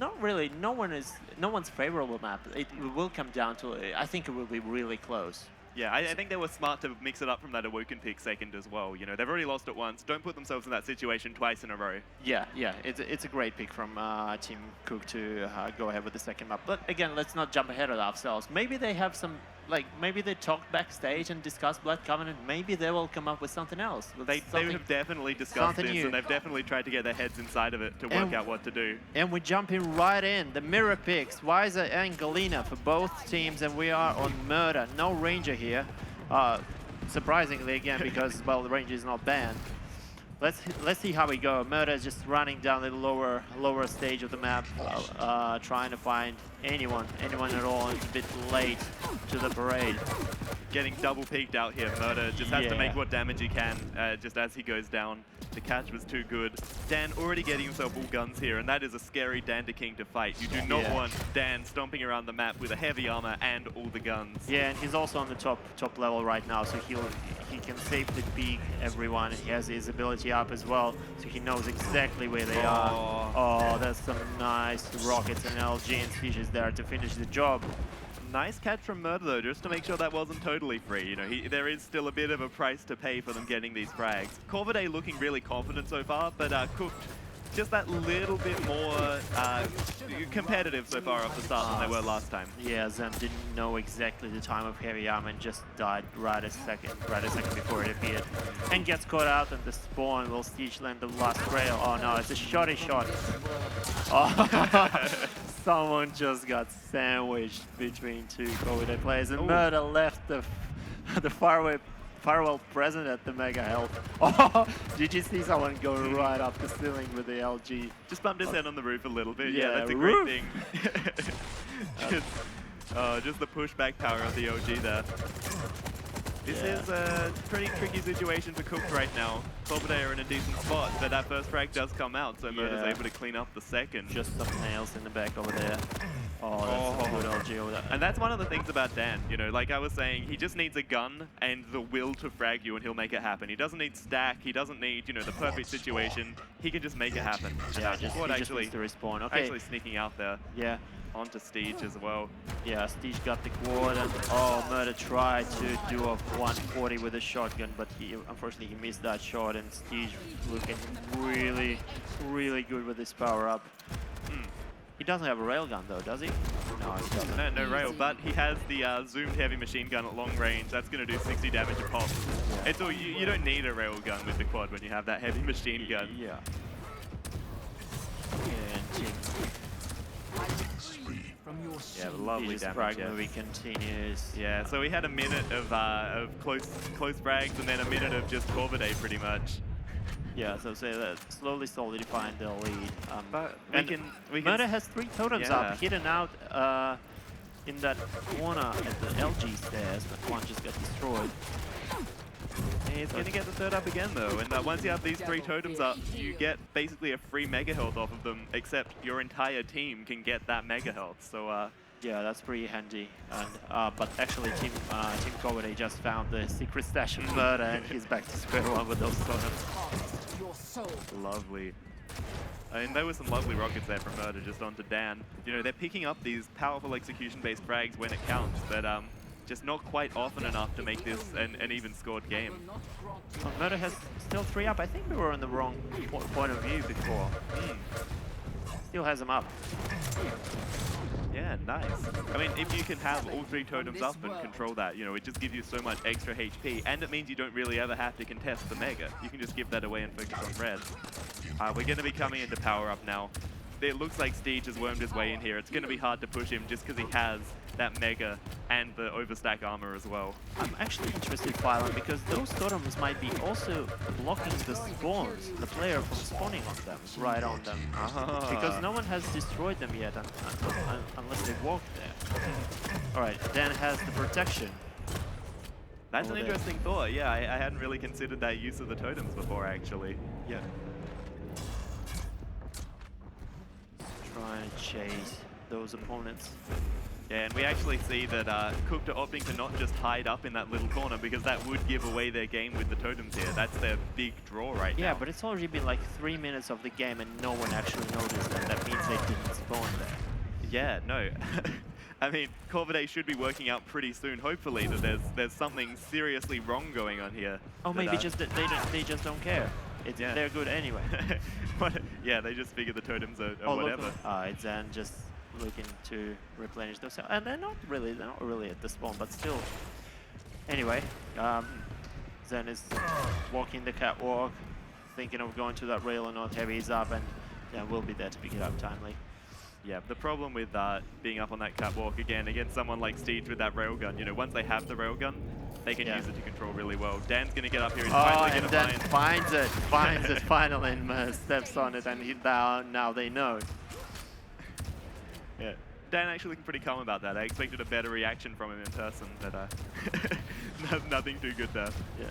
not really no one's favorable map. It will come down to, I think it will be really close. Yeah, I think they were smart to mix it up from that Awoken pick second as well. You know, they've already lost it once. Don't put themselves in that situation twice in a row. Yeah, it's a great pick from Team Cook to go ahead with the second map. But again, let's not jump ahead of ourselves. Maybe they have some, like, maybe they talked backstage and discussed Blood Covenant. Maybe they will come up with something else. They have definitely discussed this, and they've definitely tried to get their heads inside of it to work out what to do. And we're jumping right in. The mirror picks, Wiser and Galena for both teams, and we are on Murder. No Ranger here. Surprisingly, again, because, well, the Ranger is not banned. Let's see how we go. Murder is just running down the lower stage of the map, trying to find anyone at all. It's a bit late to the parade. Getting double peeked out here. Murder just has to make what damage he can just as he goes down. The catch was too good. Dan already getting himself all guns here, and that is a scary Dandaking to fight. You do not want Dan stomping around the map with a heavy armor and all the guns. Yeah, and he's also on the top level right now, so he can safely peek everyone. He has his ability up as well, so he knows exactly where they are. Oh, that's some nice rockets and LG and Steej there to finish the job. Nice catch from Murder, though, just to make sure that wasn't totally free. You know, there is still a bit of a price to pay for them getting these frags. Corvidae looking really confident so far, but Cooked just that little bit more competitive so far off the start than they were last time. Yeah, Zen didn't know exactly the time of heavy armor and just died right a second before it appeared. And gets caught out at the spawn. Will Steej land the last rail? Oh no, it's a shotty shot. Oh. Someone just got sandwiched between two Corvidae players, and Murder left the firewall present at the Mega Health. Oh, did you see someone go right up the ceiling with the LG? Just bumped his head on the roof a little bit. Yeah, that's a great thing. Just the pushback power of the OG there. This is a pretty tricky situation for Cooked right now. Corvidae are in a decent spot, but that first frag does come out, so Murder's able to clean up the second. Just some nails in the back over there. Oh, that's a good LG over there. And that's one of the things about Dan, you know, like I was saying, he just needs a gun and the will to frag you and he'll make it happen. He doesn't need stack, he doesn't need, you know, the perfect situation. He can just make it happen. Yeah, he just needs to respawn. Okay. Actually sneaking out there. Yeah. Onto Steej as well. Yeah, Steej got the quad, and Murder tried to do a 140 with a shotgun, but unfortunately he missed that shot, and Steej looking really, really good with his power up. He doesn't have a railgun though, does he? No, he doesn't. No rail, but he has the zoomed heavy machine gun at long range. That's going to do 60 damage a pop. It's all, you don't need a rail gun with the quad when you have that heavy machine gun. Yeah. Yeah, lovely damage. Movie continues. Yeah, so we had a minute of close frags and then a minute of just Corvidae pretty much. Yeah, so say that slowly solidifying the lead. But Murder has 3 totems up, hidden out in that corner at the LG stairs, but one just got destroyed. He's going to get the third up again though, and once you have these 3 totems up, you get basically a free mega health off of them, except your entire team can get that mega health, so yeah, that's pretty handy. And but actually Team Corvidae just found the secret stash of Murder, and he's back to square one with those totems. Lovely. I mean, there were some lovely rockets there from Murder just onto Dan. You know, they're picking up these powerful execution-based frags when it counts, but just not quite often enough to make this an even scored game. Well, Murder has still 3 up. I think we were in the wrong point of view before. Still has them up. Yeah, nice. I mean, if you can have all 3 totems up and control that, you know, it just gives you so much extra HP, and it means you don't really ever have to contest the Mega. You can just give that away and focus on red. We're going to be coming into power up now. it looks like Steej has wormed his way in here. It's going to be hard to push him just because he has that Mega and the overstack armor as well. I'm actually interested, Phylon, because those totems might be also blocking the spawns, the player from spawning on them, right on them. Because no one has destroyed them yet unless they walk there. Alright, Dan has the protection. That's an interesting thought. Yeah, I hadn't really considered that use of the totems before, actually. Yeah. Try and chase those opponents. Yeah, and we actually see that Cooked are opting to not just hide up in that little corner because that would give away their game with the totems here. That's their big draw right now. Yeah, but it's already been like 3 minutes of the game and no one actually noticed that. That means they didn't spawn there. Yeah, no. I mean, Corvidae should be working out pretty soon, hopefully, that there's something seriously wrong going on here. Oh, maybe just that they just don't care. They're good anyway. Yeah, they just figure the totems are whatever. It's Zen just looking to replenish those, and they're not really at the spawn, but still. Anyway, Zen is walking the catwalk, thinking of going to that rail or not. Heavy is up, and yeah, we'll be there to pick it up timely. Yeah, the problem with being up on that catwalk again against someone like Steej with that railgun, you know, once they have the railgun, they can use it to control really well. Dan's going to get up here. He's finally going to finds it finally, and steps on it, and now they know. Yeah, Dan actually looking pretty calm about that. I expected a better reaction from him in person, but nothing too good there. Yeah.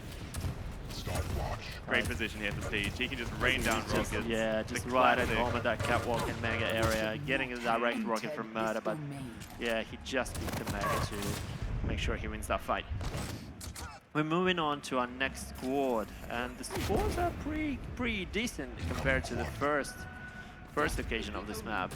Great position here for Steej. He can just rain down rockets. Yeah, just right at home at that catwalk and Mega area, getting a direct rocket from Murder, but yeah, he just beat the Mega to make sure he wins that fight. We're moving on to our next squad, and the scores are pretty decent compared to the first occasion of this map.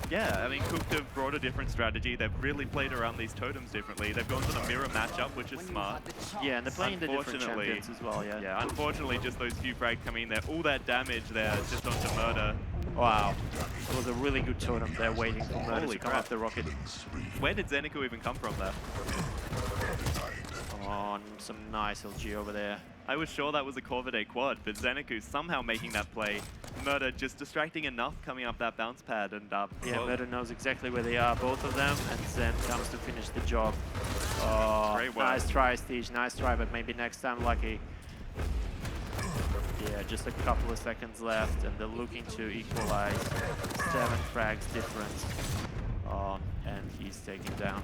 Yeah, I mean, Cooked have brought a different strategy. They've really played around these totems differently. They've gone to the mirror matchup, which is smart. Yeah, and they're playing the different champions as well, yeah. Yeah, unfortunately, just those few frags coming in there. All that damage there is just onto Murder. Wow. It was a really good totem there waiting for Murder to come off the rocket. Where did ZenAku even come from there? On some nice LG over there. I was sure that was a Corvidae quad, but ZenAku somehow making that play. Murder just distracting enough coming up that bounce pad, and yeah, Murder knows exactly where they are, both of them, and Zen comes to finish the job. Oh, great work. Nice try, Steej, nice try, but maybe next time lucky. Yeah, just a couple of seconds left, and they're looking to equalize. 7 frags difference, and he's taken down.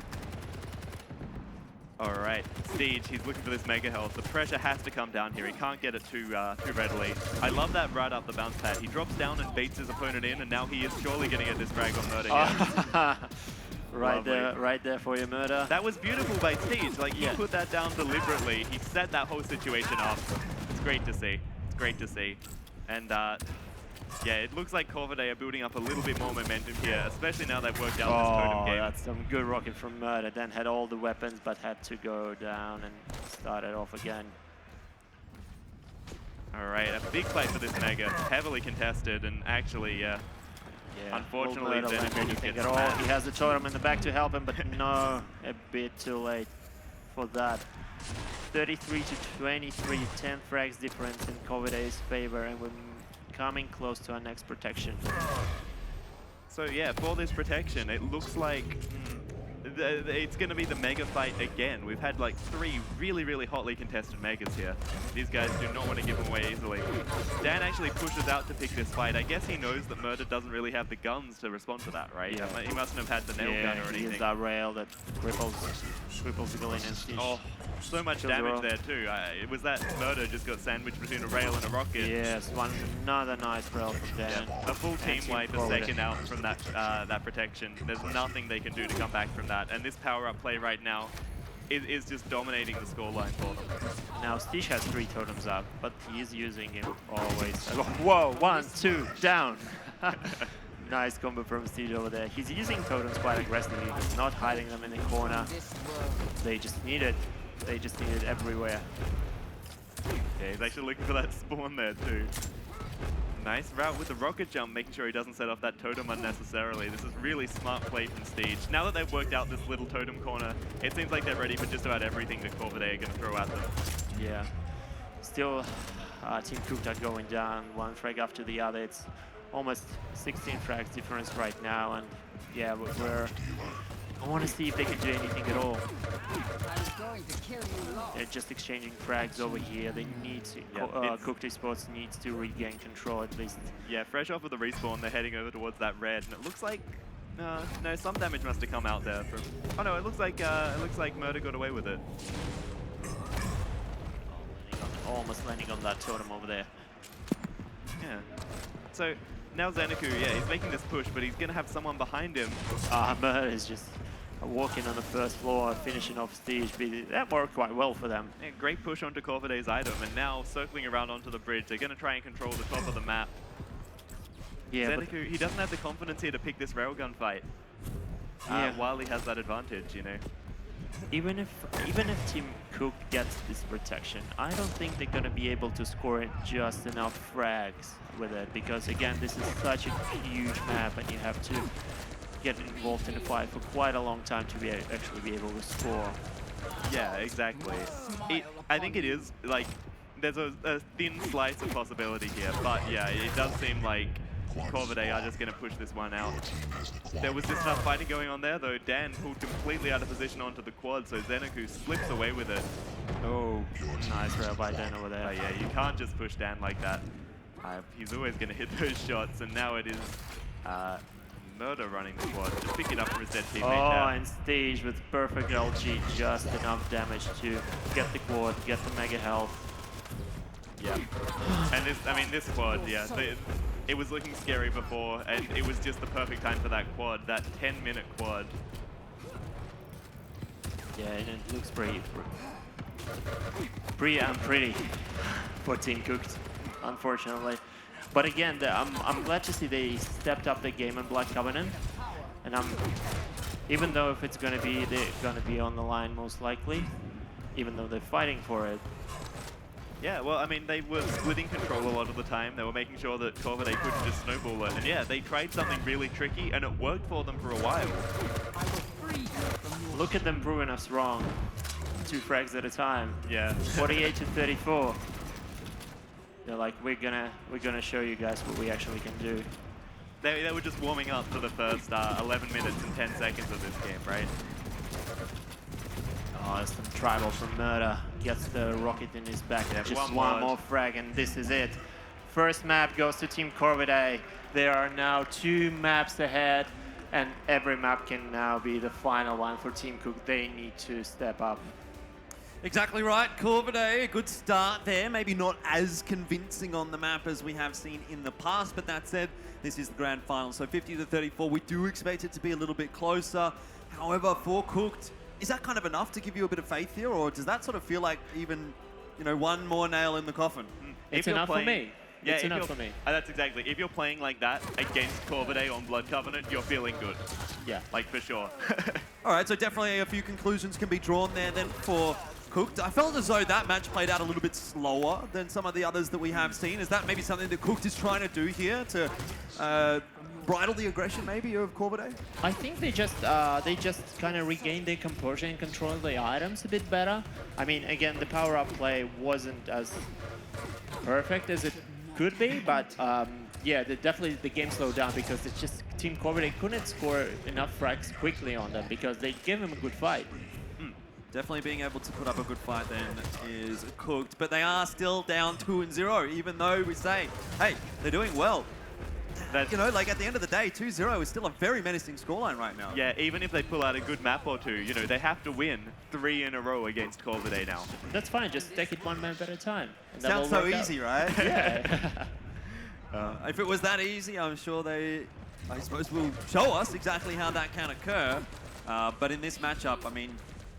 All right, Steej, he's looking for this mega health. The pressure has to come down here. He can't get it too readily. I love that right up the bounce pad. He drops down and baits his opponent in, and now he is surely going to get this frag on Murder here. Right there for you, Murder. That was beautiful by Steej. Like, he put that down deliberately. He set that whole situation up. It's great to see. It's great to see. And yeah, it looks like Corvidae are building up a little bit more momentum here, especially now they've worked out this totem game. That's some good rocket from Murder. Then had all the weapons, but had to go down and start it off again. All right, a big fight for this Mega, heavily contested, and actually, unfortunately, ZenAku just gets smashed. He has the totem in the back to help him, but no, a bit too late for that. 33 to 23, 10 frags difference in Corvidae's favor, and we're coming close to our next protection. So yeah, for this protection, it looks like it's going to be the Mega fight again. We've had like 3 really hotly contested Megas here. These guys do not want to give them away easily. Dan actually pushes out to pick this fight. I guess he knows that Murder doesn't really have the guns to respond to that, right? Yeah. He mustn't have had the nail gun or anything. He has that rail that cripples the Galenian Steej. Oh, so much damage there too. It was that Murder just got sandwiched between a rail and a rocket. Yes, another nice rail from Dan. A full team wipe, a second out from that that protection. There's nothing they can do to come back from that. And this power-up play right now is just dominating the scoreline for them. Now Steej has 3 totems up, but he is using him always. Whoa, 1, 2, down. Nice combo from Steej over there. He's using totems quite aggressively. He's not hiding them in the corner. They just need it. They just need it everywhere. Yeah, he's actually looking for that spawn there too. Nice route with the rocket jump, making sure he doesn't set off that totem unnecessarily. This is really smart play from Steej. Now that they've worked out this little totem corner, it seems like they're ready for just about everything that Corvidae are going to throw at them. Yeah. Still, Team Cooked are going down, one frag after the other. It's almost 16 frags difference right now, and yeah, I want to see if they can do anything at all. They're just exchanging frags over here. They need to, Cooked eSports needs to regain control at least. Yeah, fresh off of the respawn, they're heading over towards that red, and it looks like no, some damage must have come out there from. Oh no, it looks like Murder got away with it. Almost landing on that totem over there. Yeah. So now ZenAku, yeah, he's making this push, but he's gonna have someone behind him. Murder is just walking on the first floor, finishing off Steej. That worked quite well for them. Yeah, great push onto Corvidae's item, and now circling around onto the bridge. They're gonna try and control the top of the map. Yeah, ZenAku, he doesn't have the confidence here to pick this railgun fight. While he has that advantage, you know. Even if Team Cook gets this protection, I don't think they're gonna be able to score just enough frags with it, because again, this is such a huge map, and you have to get involved in the fight for quite a long time to actually be able to score. Yeah, exactly. I think it is like there's a thin slice of possibility here, but yeah, it does seem like Corvidae are just going to push this one out. There was just enough fighting going on there, though. Dan pulled completely out of position onto the quad, so ZenAku slips away with it. Oh, nice rail by Dan over there. Yeah, you can't just push Dan like that. He's always going to hit those shots, and now it is Murder running the quad, just picking up from his dead teammate now. And Steej with perfect LG, just enough damage to get the quad, get the mega health. Yeah. And this quad, yeah. It was looking scary before, and it was just the perfect time for that quad, that 10-minute quad. Yeah, and it looks pretty for Team Cooked, unfortunately. But again, I'm glad to see they stepped up the game in Black Covenant, and even though if it's they're gonna be on the line most likely, even though they're fighting for it. Yeah, well, I mean, they were splitting control a lot of the time. They were making sure that Corvidae couldn't just snowball it. And yeah, they tried something really tricky, and it worked for them for a while. Look at them proving us wrong. 2 frags at a time. Yeah. 48 to 34. They're like, we're gonna show you guys what we actually can do. They were just warming up for the first 11 minutes and 10 seconds of this game, right? Oh, there's some tribal from Murder. Gets the rocket in his back. Yeah, just one more frag, and this is it. First map goes to Team Corvidae. There are now 2 maps ahead, and every map can now be the final one for Team Cook. They need to step up. Exactly right, Corvidae, a good start there. Maybe not as convincing on the map as we have seen in the past, but that said, this is the grand final. So 50 to 34, we do expect it to be a little bit closer. However, for Cooked, is that kind of enough to give you a bit of faith here, or does that sort of feel like even, one more nail in the coffin? It's enough for me. Yeah, it's enough for me. That's exactly. If you're playing like that against Corvidae on Blood Covenant, you're feeling good. Yeah. Like, for sure. All right, so definitely a few conclusions can be drawn there then for Cooked. I felt as though that match played out a little bit slower than some of the others that we have seen. Is that maybe something that Cooked is trying to do here to bridle the aggression maybe of Corvidae? I think they just kind of regained their composure and controlled the items a bit better. I mean, again, the power-up play wasn't as perfect as it could be, but yeah, definitely the game slowed down because it's just Team Corvidae couldn't score enough frags quickly on them because they gave them a good fight. Definitely being able to put up a good fight then is Cooked, but they are still down 2-0, even though we say, hey, they're doing well. Like at the end of the day, 2-0 is still a very menacing scoreline right now. Yeah, even if they pull out a good map or two, they have to win 3 in a row against Corvidae now. That's fine, just take it 1 map at a time. Sounds so easy, right? Yeah. If it was that easy, I'm sure I suppose, will show us exactly how that can occur. But in this matchup, I mean,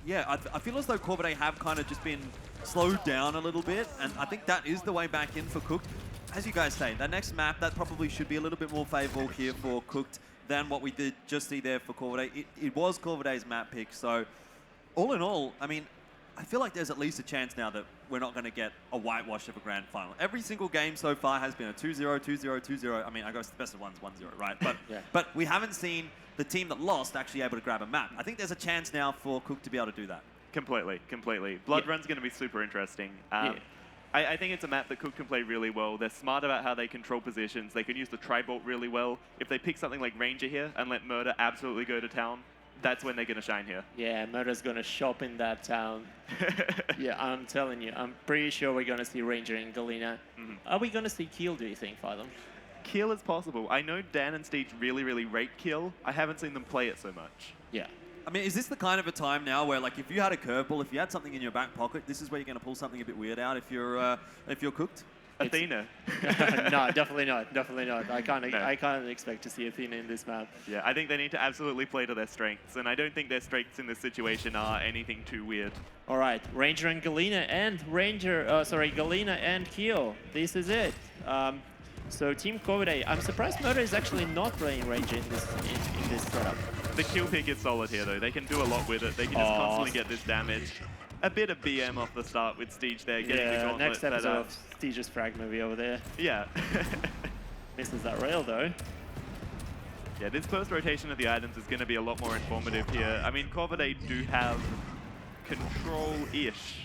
yeah, I feel as though Corvidae have kind of just been slowed down a little bit, and I think that is the way back in for Cooked. As you guys say, that next map, that probably should be a little bit more favorable here for Cooked than what we did just see there for Corvidae. It was Corvidae's map pick, so all in all, I mean, I feel like there's at least a chance now that we're not going to get a whitewash of a grand final. Every single game so far has been a 2-0, 2-0, 2-0. I mean, I guess the best of one's 1-0, right? But, yeah. But we haven't seen the team that lost actually able to grab a map. I think there's a chance now for Cook to be able to do that. Completely. Blood Run's going to be super interesting. I think it's a map that Cook can play really well. They're smart about how they control positions. They can use the tri-bolt really well. If they pick something like Ranger here and let Murder absolutely go to town, that's when they're going to shine here. Yeah, Murder's going to shop in that town. Yeah, I'm telling you. I'm pretty sure we're going to see Ranger and Galena. Are we going to see Keel, do you think, Phylum? Keel is possible. I know Dan and Steej really, really rate Keel. I haven't seen them play it so much. Yeah. I mean, is this the kind of a time now where, like, if you had a curveball, if you had something in your back pocket, this is where you're going to pull something a bit weird out if you're cooked? Athena. No, definitely not. Definitely not. I can't expect to see Athena in this map. Yeah, I think they need to absolutely play to their strengths, and I don't think their strengths in this situation are anything too weird. All right, Ranger and Galena and Galena and Keel. This is it. So Team Corvidae, I'm surprised Murder is actually not playing Ranger in this setup. The kill pick is solid here though. They can do a lot with it. They can just constantly get this damage. A bit of BM off the start with Steej there, getting the gauntlet. Next episode of Steej's frag movie over there. Yeah. Misses that rail though. Yeah, this first rotation of the items is going to be a lot more informative here. I mean, Corvidae do have control-ish.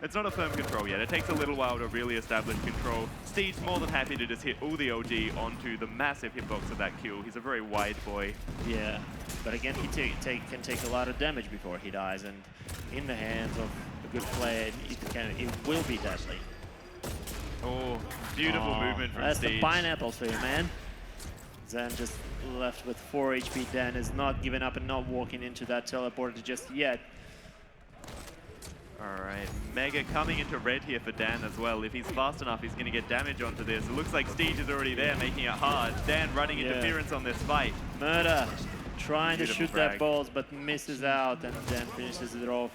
It's not a firm control yet. It takes a little while to really establish control. Steej's more than happy to just hit all the OG onto the massive hitbox of that kill. He's a very wide boy. Yeah, but again, he can take a lot of damage before he dies, and in the hands of a good player, it will be deadly. Oh, beautiful movement from Steej. That's the pineapple for you, man. Zen just left with 4 HP. Dan is not giving up and not walking into that teleporter just yet. All right, Mega coming into red here for Dan as well. If he's fast enough, he's going to get damage onto this. It looks like Steej is already there, making it hard. Dan running interference on this fight. Murder trying to shoot that balls, but misses out, and Dan finishes it off.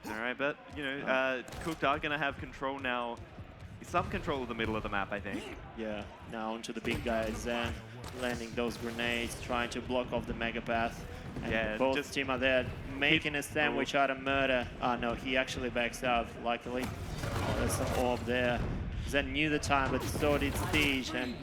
All right, but, you know, Cooked are going to have control now. Some control of the middle of the map, I think. Yeah, now onto the big guys, Zen landing those grenades, trying to block off the Mega path. And yeah, both team are there, making a sandwich out of Murder. Oh no, he actually backs out, luckily. Oh, there's some orb there. Zen knew the time, but so did Steej. And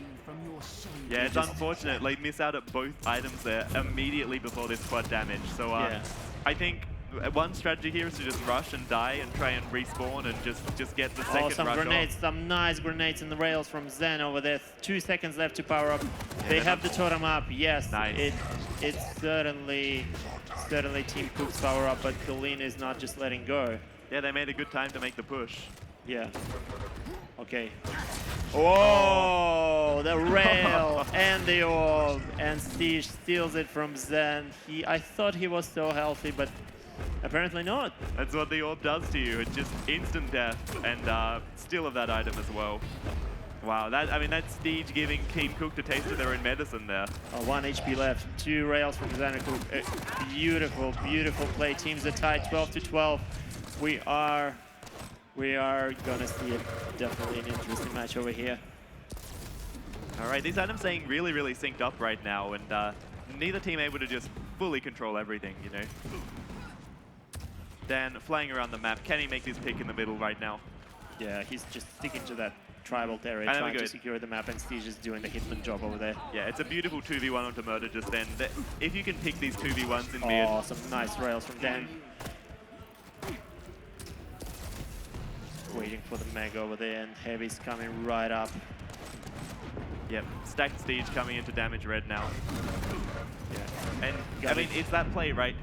yeah, it's unfortunate. They miss out at both items there immediately before this quad damage. So I think one strategy here is to just rush and die and try and respawn and just get the second rush some grenades, some nice grenades in the rails from Zen over there. 2 seconds left to power up. They have the totem up. Yes, nice. It's certainly Team Cook's power up, but Galena is not just letting go. Yeah, they made a good time to make the push. Yeah. Okay. Oh, the rail and the orb, and Steej steals it from Zen. I thought he was so healthy, but apparently not. That's what the orb does to you. It's just instant death and steal of that item as well. Wow, that's Steej giving Team Cook a taste of their own medicine there. 1 HP left, 2 rails from ZenAku. Beautiful, beautiful play. Teams are tied 12-12. We are gonna see definitely an interesting match over here. All right, these items staying really, really synced up right now, and neither team able to just fully control everything, you know. Dan flying around the map. Can he make this pick in the middle right now? Yeah, he's just sticking to that tribal area, trying to secure the map, and Steej is doing the hitman job over there. Yeah, it's a beautiful 2v1 onto Murder just then. If you can pick these 2v1s in mid. Oh, some nice rails from Dan. Waiting for the Mega over there, and Heavy's coming right up. Yep, stacked Steej coming into damage red now. Yeah, and I mean, it's that play, right?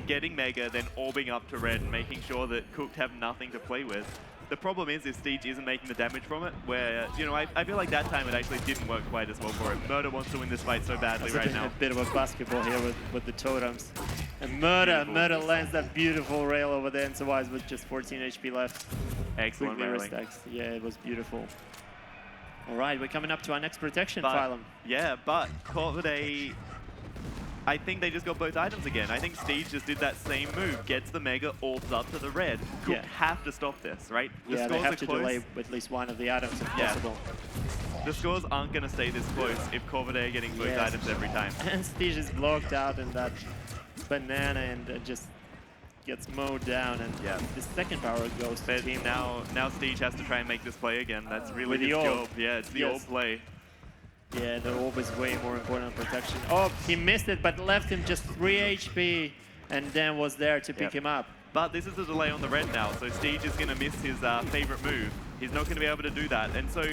Getting Mega, then orbing up to red, and making sure that Cooked have nothing to play with. The problem is if Steej isn't making the damage from it, where, you know, I feel like that time it actually didn't work quite as well for him. Murder wants to win this fight so badly right now. A bit of a basketball here with the totems. And Murder lands that beautiful rail over there and survives with just 14 HP left. Excellent railing. Yeah, it was beautiful. All right, we're coming up to our next protection, Phylum. Yeah, but Corvidae, I think they just got both items again. I think Steej just did that same move, gets the Mega, orbs up to the red. Cooked have to stop this, right? Yeah, they have to delay at least one of the items if possible. The scores aren't going to stay this close if Corvidae are getting both items every time. And Steej is blocked out in that banana and just gets mowed down, and the second power goes to team. Now Steej has to try and make this play again. That's really his job. Yeah, it's the orb play. Yeah, the orb is way more important than protection. Oh, he missed it, but left him just 3 HP, and Dan was there to pick him up. But this is a delay on the red now, so Steej is going to miss his favorite move. He's not going to be able to do that. And so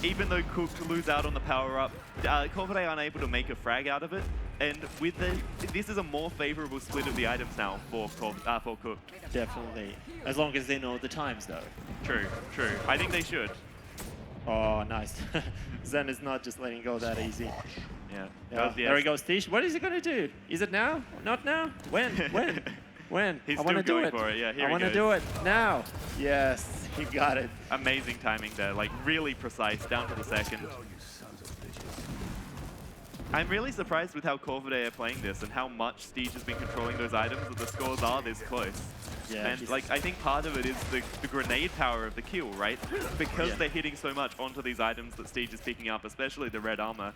even though Cook lose out on the power-up, Corvidae aren't able to make a frag out of it. And with this is a more favorable split of the items now for Cook. Definitely. As long as they know the times, though. True, true. I think they should. Oh, nice. Zen is not just letting go that easy. Yeah. There he goes, Steej. What is he going to do? Is it now? Not now? When? When? When? He's I want to do going it. for it. Yeah, here I want to do it now. Yes, he got it. Amazing timing there, like really precise, down to the second. I'm really surprised with how Corvidae are playing this and how much Steej has been controlling those items that the scores are this close. Yeah, and like I think part of it is the grenade power of the kill, right? Because they're hitting so much onto these items that Steej is picking up, especially the red armor.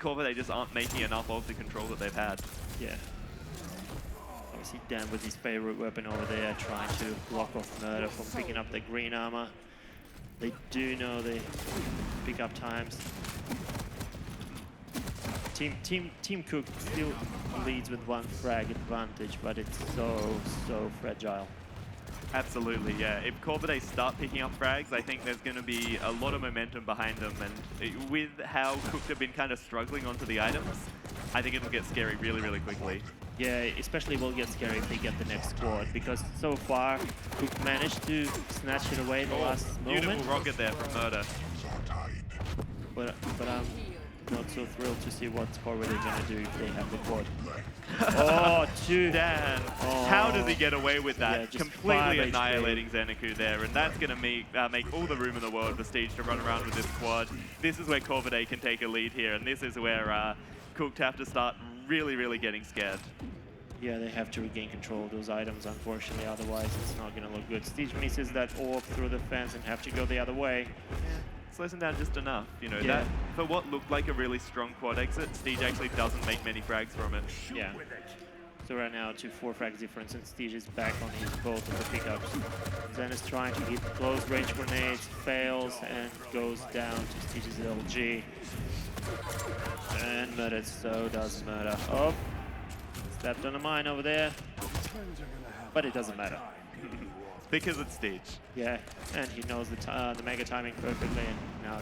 Corvidae just aren't making enough of the control that they've had. Yeah. Obviously Dan with his favorite weapon over there, trying to block off Murder from picking up the green armor. They do know the pickup times. Team Cook still leads with 1 frag advantage, but it's so fragile. Absolutely, yeah. If Corvidae start picking up frags, I think there's going to be a lot of momentum behind them. And with how Cook have been kind of struggling onto the items, I think it'll get scary really, really quickly. Yeah, especially will get scary if they get the next squad, because so far Cook managed to snatch it away in the last moment. Beautiful rocket there from Murder. But I'm not so thrilled to see what Corvidae going to do if they have the quad. Oh, Dan. Oh. How does he get away with that? Yeah, just completely 5 annihilating ZenAku there, and that's going to make all the room in the world for Steej to run around with this quad. This is where Corvidae can take a lead here, and this is where Cook have to start really, really getting scared. Yeah, they have to regain control of those items, unfortunately, otherwise it's not going to look good. Steej misses that orb through the fence and have to go the other way. Slows him down just enough, you know, that for what looked like a really strong quad exit, Steej actually doesn't make many frags from it. Yeah. So right now, 4 frags difference, and Steej is back on his both of the pickups. Zen is trying to hit close range grenades, fails, and goes down to Steej's LG. And Murder, so does Murder. Oh, stepped on a mine over there, but it doesn't matter. Because it's Steej. Yeah, and he knows the mega timing perfectly, and now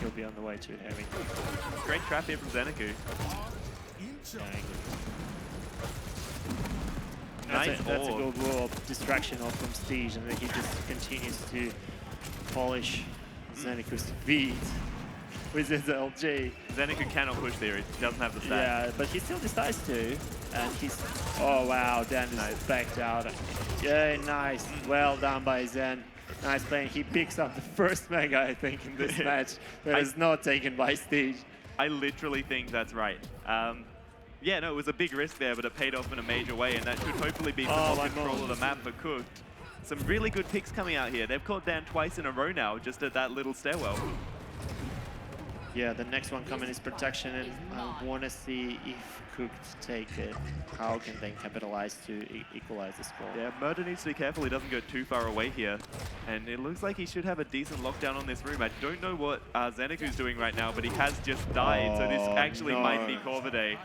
he'll be on the way to heavy. Great trap here from ZenAku. That's a good rule of distraction off from Steej, and then he just continues to polish ZenAku's feet with his LG. ZenAku cannot push there, he doesn't have the stat. Yeah, but he still decides to, and he's... Oh wow, Dan is backed out. Yeah, nice. Well done by Zen. Nice playing. He picks up the first mega, I think, in this match that is not taken by Steej. I literally think that's right. Yeah, no, it was a big risk there, but it paid off in a major way, and that should hopefully be some more control of the map for Cook. Some really good picks coming out here. They've caught Dan twice in a row now, just at that little stairwell. Yeah, the next one coming is protection, and I want to see if Cook take it. How can they capitalize to equalize the score? Yeah, Murder needs to be careful he doesn't go too far away here. And it looks like he should have a decent lockdown on this room. I don't know what ZenAku's doing right now, but he has just died, so this actually might be Corvidae.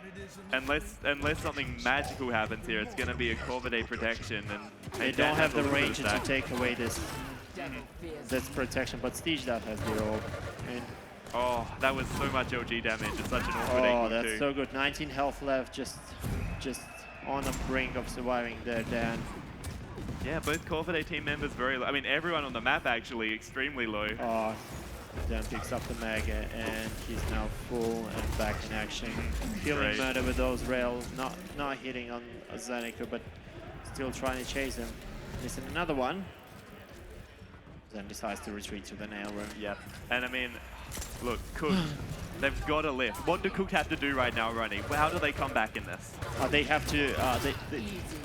Unless something magical happens here, it's going to be a Corvidae protection. And they don't have the range to take away this protection, but Steej that has the orb. And oh, that was so much OG damage. It's such an awkward angle. Oh, that's so good. 19 health left, just on the brink of surviving there, Dan. Yeah, both Corvidae team members very low. I mean, everyone on the map actually extremely low. Oh, Dan picks up the mega, and he's now full and back in action. Killing Murder with those rails, not hitting on ZenAku, but still trying to chase him. Missing another one. Zen decides to retreat to the nail room. Yep, and I mean, look, Cook, they've got to lift. What do Cook have to do right now, Ronnie? How do they come back in this? They have to,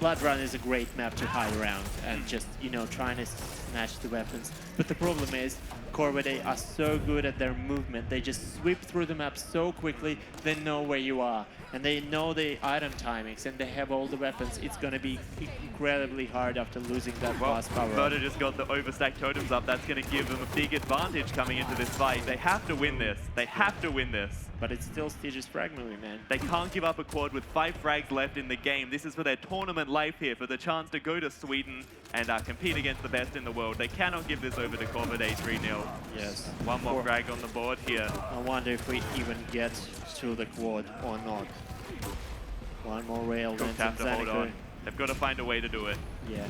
Blood Run is a great map to hide around and just, you know, trying to snatch the weapons. But the problem is, Corvidae are so good at their movement. They just sweep through the map so quickly, they know where you are. And they know the item timings, and they have all the weapons. It's going to be incredibly hard after losing that last power. Murder just got the overstacked totems up. That's going to give them a big advantage coming into this fight. They have to win this. They have to win win this. But it's still Steej's frag movie, man. They can't give up a quad with 5 frags left in the game. This is for their tournament life here, for the chance to go to Sweden and compete against the best in the world. They cannot give this over to Corvidae 3-0. Yes. One more frag on the board here. I wonder if we even get to the quad or not. One more rail, then Have to hold ZenAku. on. They've got to find a way to do it. Yeah.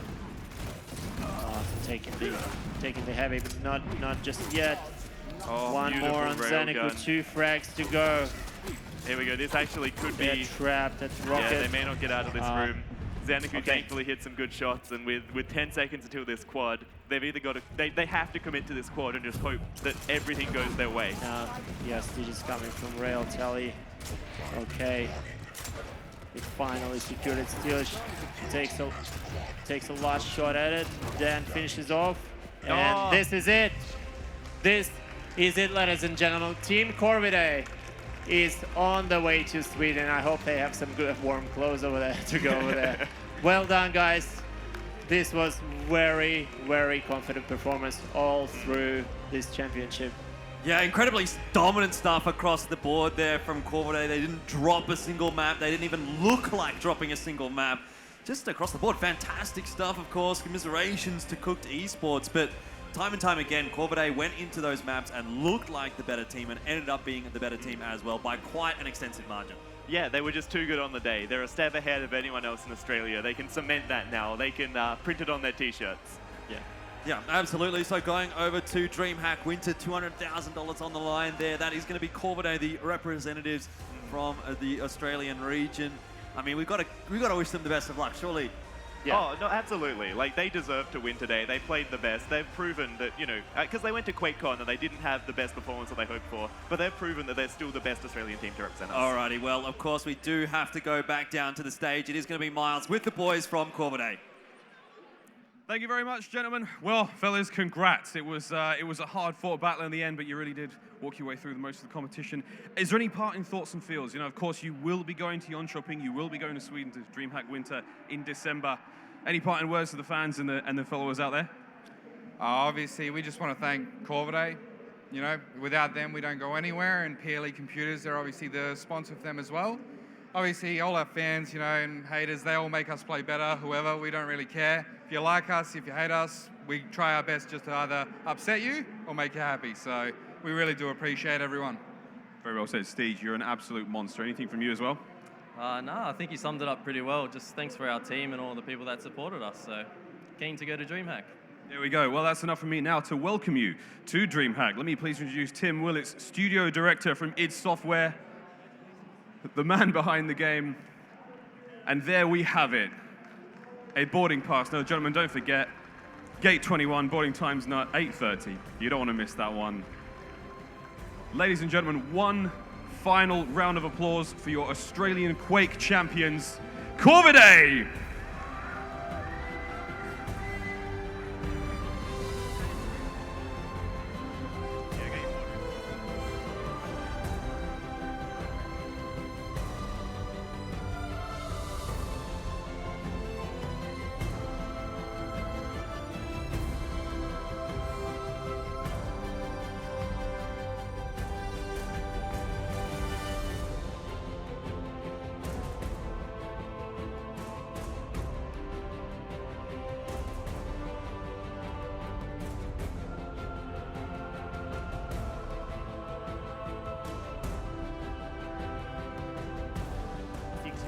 Taking the heavy, but not just yet. Oh, one more on ZenAku, 2 frags to go. Here we go. This actually could They're be trapped. That's Rocket. Yeah, they may not get out of this room. ZenAku thankfully hit some good shots, and with 10 seconds until this quad, they've either got to they have to commit to this quad and just hope that everything goes their way. Yes, Steej is coming from rail telly. Okay. It finally secured it. Steej takes a last shot at it, then finishes off. And this is it. This is it, ladies and gentlemen. Team Corvidae is on the way to Sweden. I hope they have some good warm clothes over there to go over there. Well done, guys. This was very, very confident performance all through this championship. Yeah, incredibly dominant stuff across the board there from Corvidae. They didn't drop a single map. They didn't even look like dropping a single map. Just across the board, fantastic stuff, of course. Commiserations to Cooked Esports, but time and time again, Corvidae went into those maps and looked like the better team and ended up being the better team as well by quite an extensive margin. Yeah, they were just too good on the day. They're a step ahead of anyone else in Australia. They can cement that now. They can print it on their t-shirts. Yeah, absolutely. So going over to Dreamhack Winter, $200,000 on the line there. That is going to be Corvidae, the representatives from the Australian region. I mean, we've got to wish them the best of luck, surely. Yeah. Oh, no, absolutely. Like, they deserve to win today. They played the best. They've proven that, you know, because they went to QuakeCon and they didn't have the best performance that they hoped for, but they've proven that they're still the best Australian team to represent us. Alrighty, well, of course, we do have to go back down to the stage. It is going to be Miles with the boys from Corvidae. Thank you very much, gentlemen. Well, fellas, congrats. It was a hard-fought battle in the end, but you really did walk your way through most of the competition. Is there any parting thoughts and feels? You know, of course, you will be going to Yon Shopping. You will be going to Sweden to Dreamhack Winter in December. Any parting words to the fans and the followers out there? Obviously, we just want to thank Corvidae. You know, without them, we don't go anywhere. And PLE Computers, they're obviously the sponsor for them as well. Obviously, all our fans, you know, and haters, they all make us play better, whoever, we don't really care. If you like us, if you hate us, we try our best just to either upset you or make you happy. So we really do appreciate everyone. Very well said, Steej. You're an absolute monster. Anything from you as well? No, I think you summed it up pretty well. Just thanks for our team and all the people that supported us. So keen to go to Dreamhack. There we go. Well, that's enough from me now to welcome you to Dreamhack. Let me please introduce Tim Willits, Studio Director from id Software, the man behind the game. And there we have it. A boarding pass. Now, gentlemen, don't forget, gate 21, boarding time's not 8:30. You don't want to miss that one. Ladies and gentlemen, one final round of applause for your Australian Quake champions, Corvidae!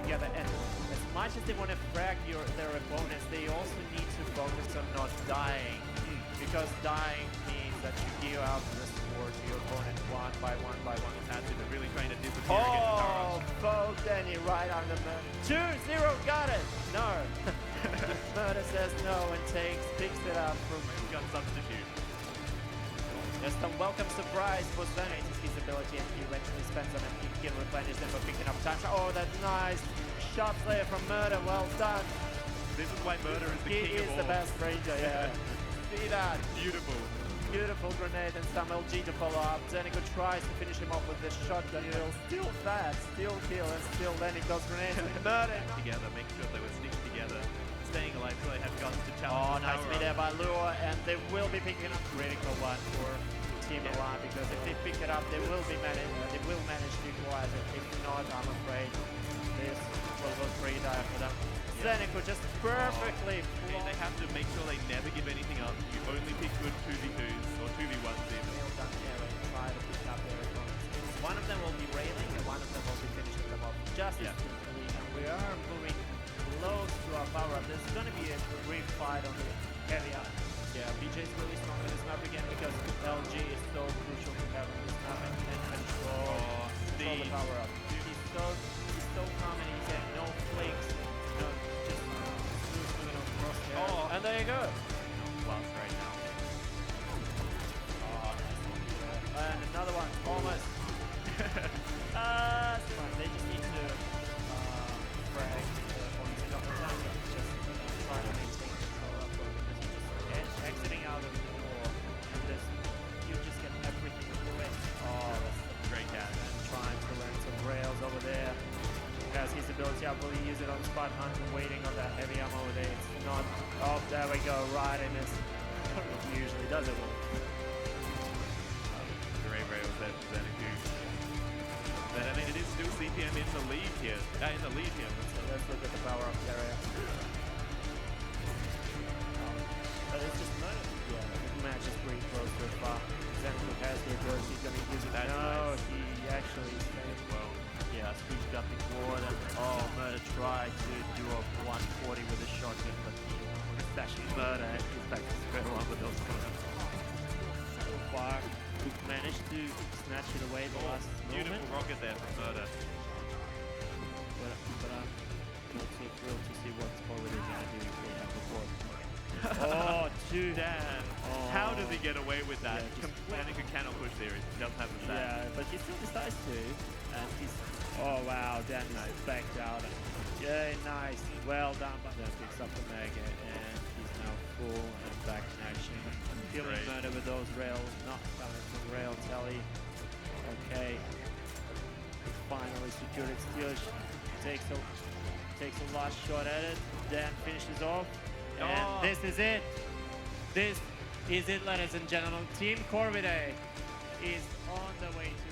Together, and as much as they want to frag their opponents, they also need to focus on not dying, because dying means that you give out the support to your opponent one by one. That's it. They're really trying to disappear against Oh, Foedanny right on the murder. 2-0, got it. No. Murder says no and picks it up from gun substitute. Just a welcome surprise for ZenAku, his ability, and he eventually spends on it. He can replenish them for picking up time. Oh, that's nice. Shots there from Murder, well done. This is why Murder is the king of all. He is the best ranger, yeah. See that? Beautiful. Beautiful grenade and some LG to follow up. ZenAku tries to finish him off with this shotgun. Still fast, still kill, and still landing those grenades with Murder. Together, make sure they were sticking together, staying alive so they have guns to challenge. Oh, nice mid-air by Lure, and they will be picking up critical one for team alive, because if they pick it up, they will manage to equalize it. If not, I'm afraid this will go pretty dire for them. ZenAku just perfectly. They have to make sure they never give anything up. You only pick good 2v2s or 2v1s even. Well done, Aaron. Try to pick up their opponents. One of them will be railing and one of them will be finishing them off just as quickly. And we are moving close to our power-up. There's going to be a brief fight on the heavy up. Yeah, BJ is really strong on this map again because LG is so crucial to have on this map and control the power-up. He's so calm and he's getting no flicks. Just moving across there. And there you go. Blast right now. And another one, almost. It's fine. They just need to frag points a couple of times and just try to maintain control up because you're just exiting out of the war and you just get everything away. Oh, that's a great cat. And trying to land some rails over there. Has his ability, I believe, use it on SpudHunter, waiting on that heavy ammo over there. It's not. Oh, there we go, right in this. He usually does it. Great rails there for ZenAku. But I mean, it is still CPM in the lead here. So let's look at the power up area. But it's just no. Yeah, the match is pretty close so far. ZenAku has the ability, he's going to use it. No, he actually saved well. Yeah, Steej got before and Murder tried to do a 140 with a shotgun, but especially Murder is back to square one with those guns. So far, we've managed to snatch it away the last Beautiful moment. rocket there from Murder. But I'm not so thrilled to see what's Corvidae going to do if they have the court. How does he get away with that? ZenAku cannot push there. He doesn't have the stats. Yeah, but he still decides to. And he's... Oh, wow. Danny's backed out. Yeah, nice. Well done. But then picks up the mega and he's now full and back in action. Killing Murder with those rails. Not coming from rail telly. Okay. Finally secured it. Steej takes a last shot at it. Dan finishes off. And this is it. This is it, ladies and gentlemen. Team Corvidae is on the way to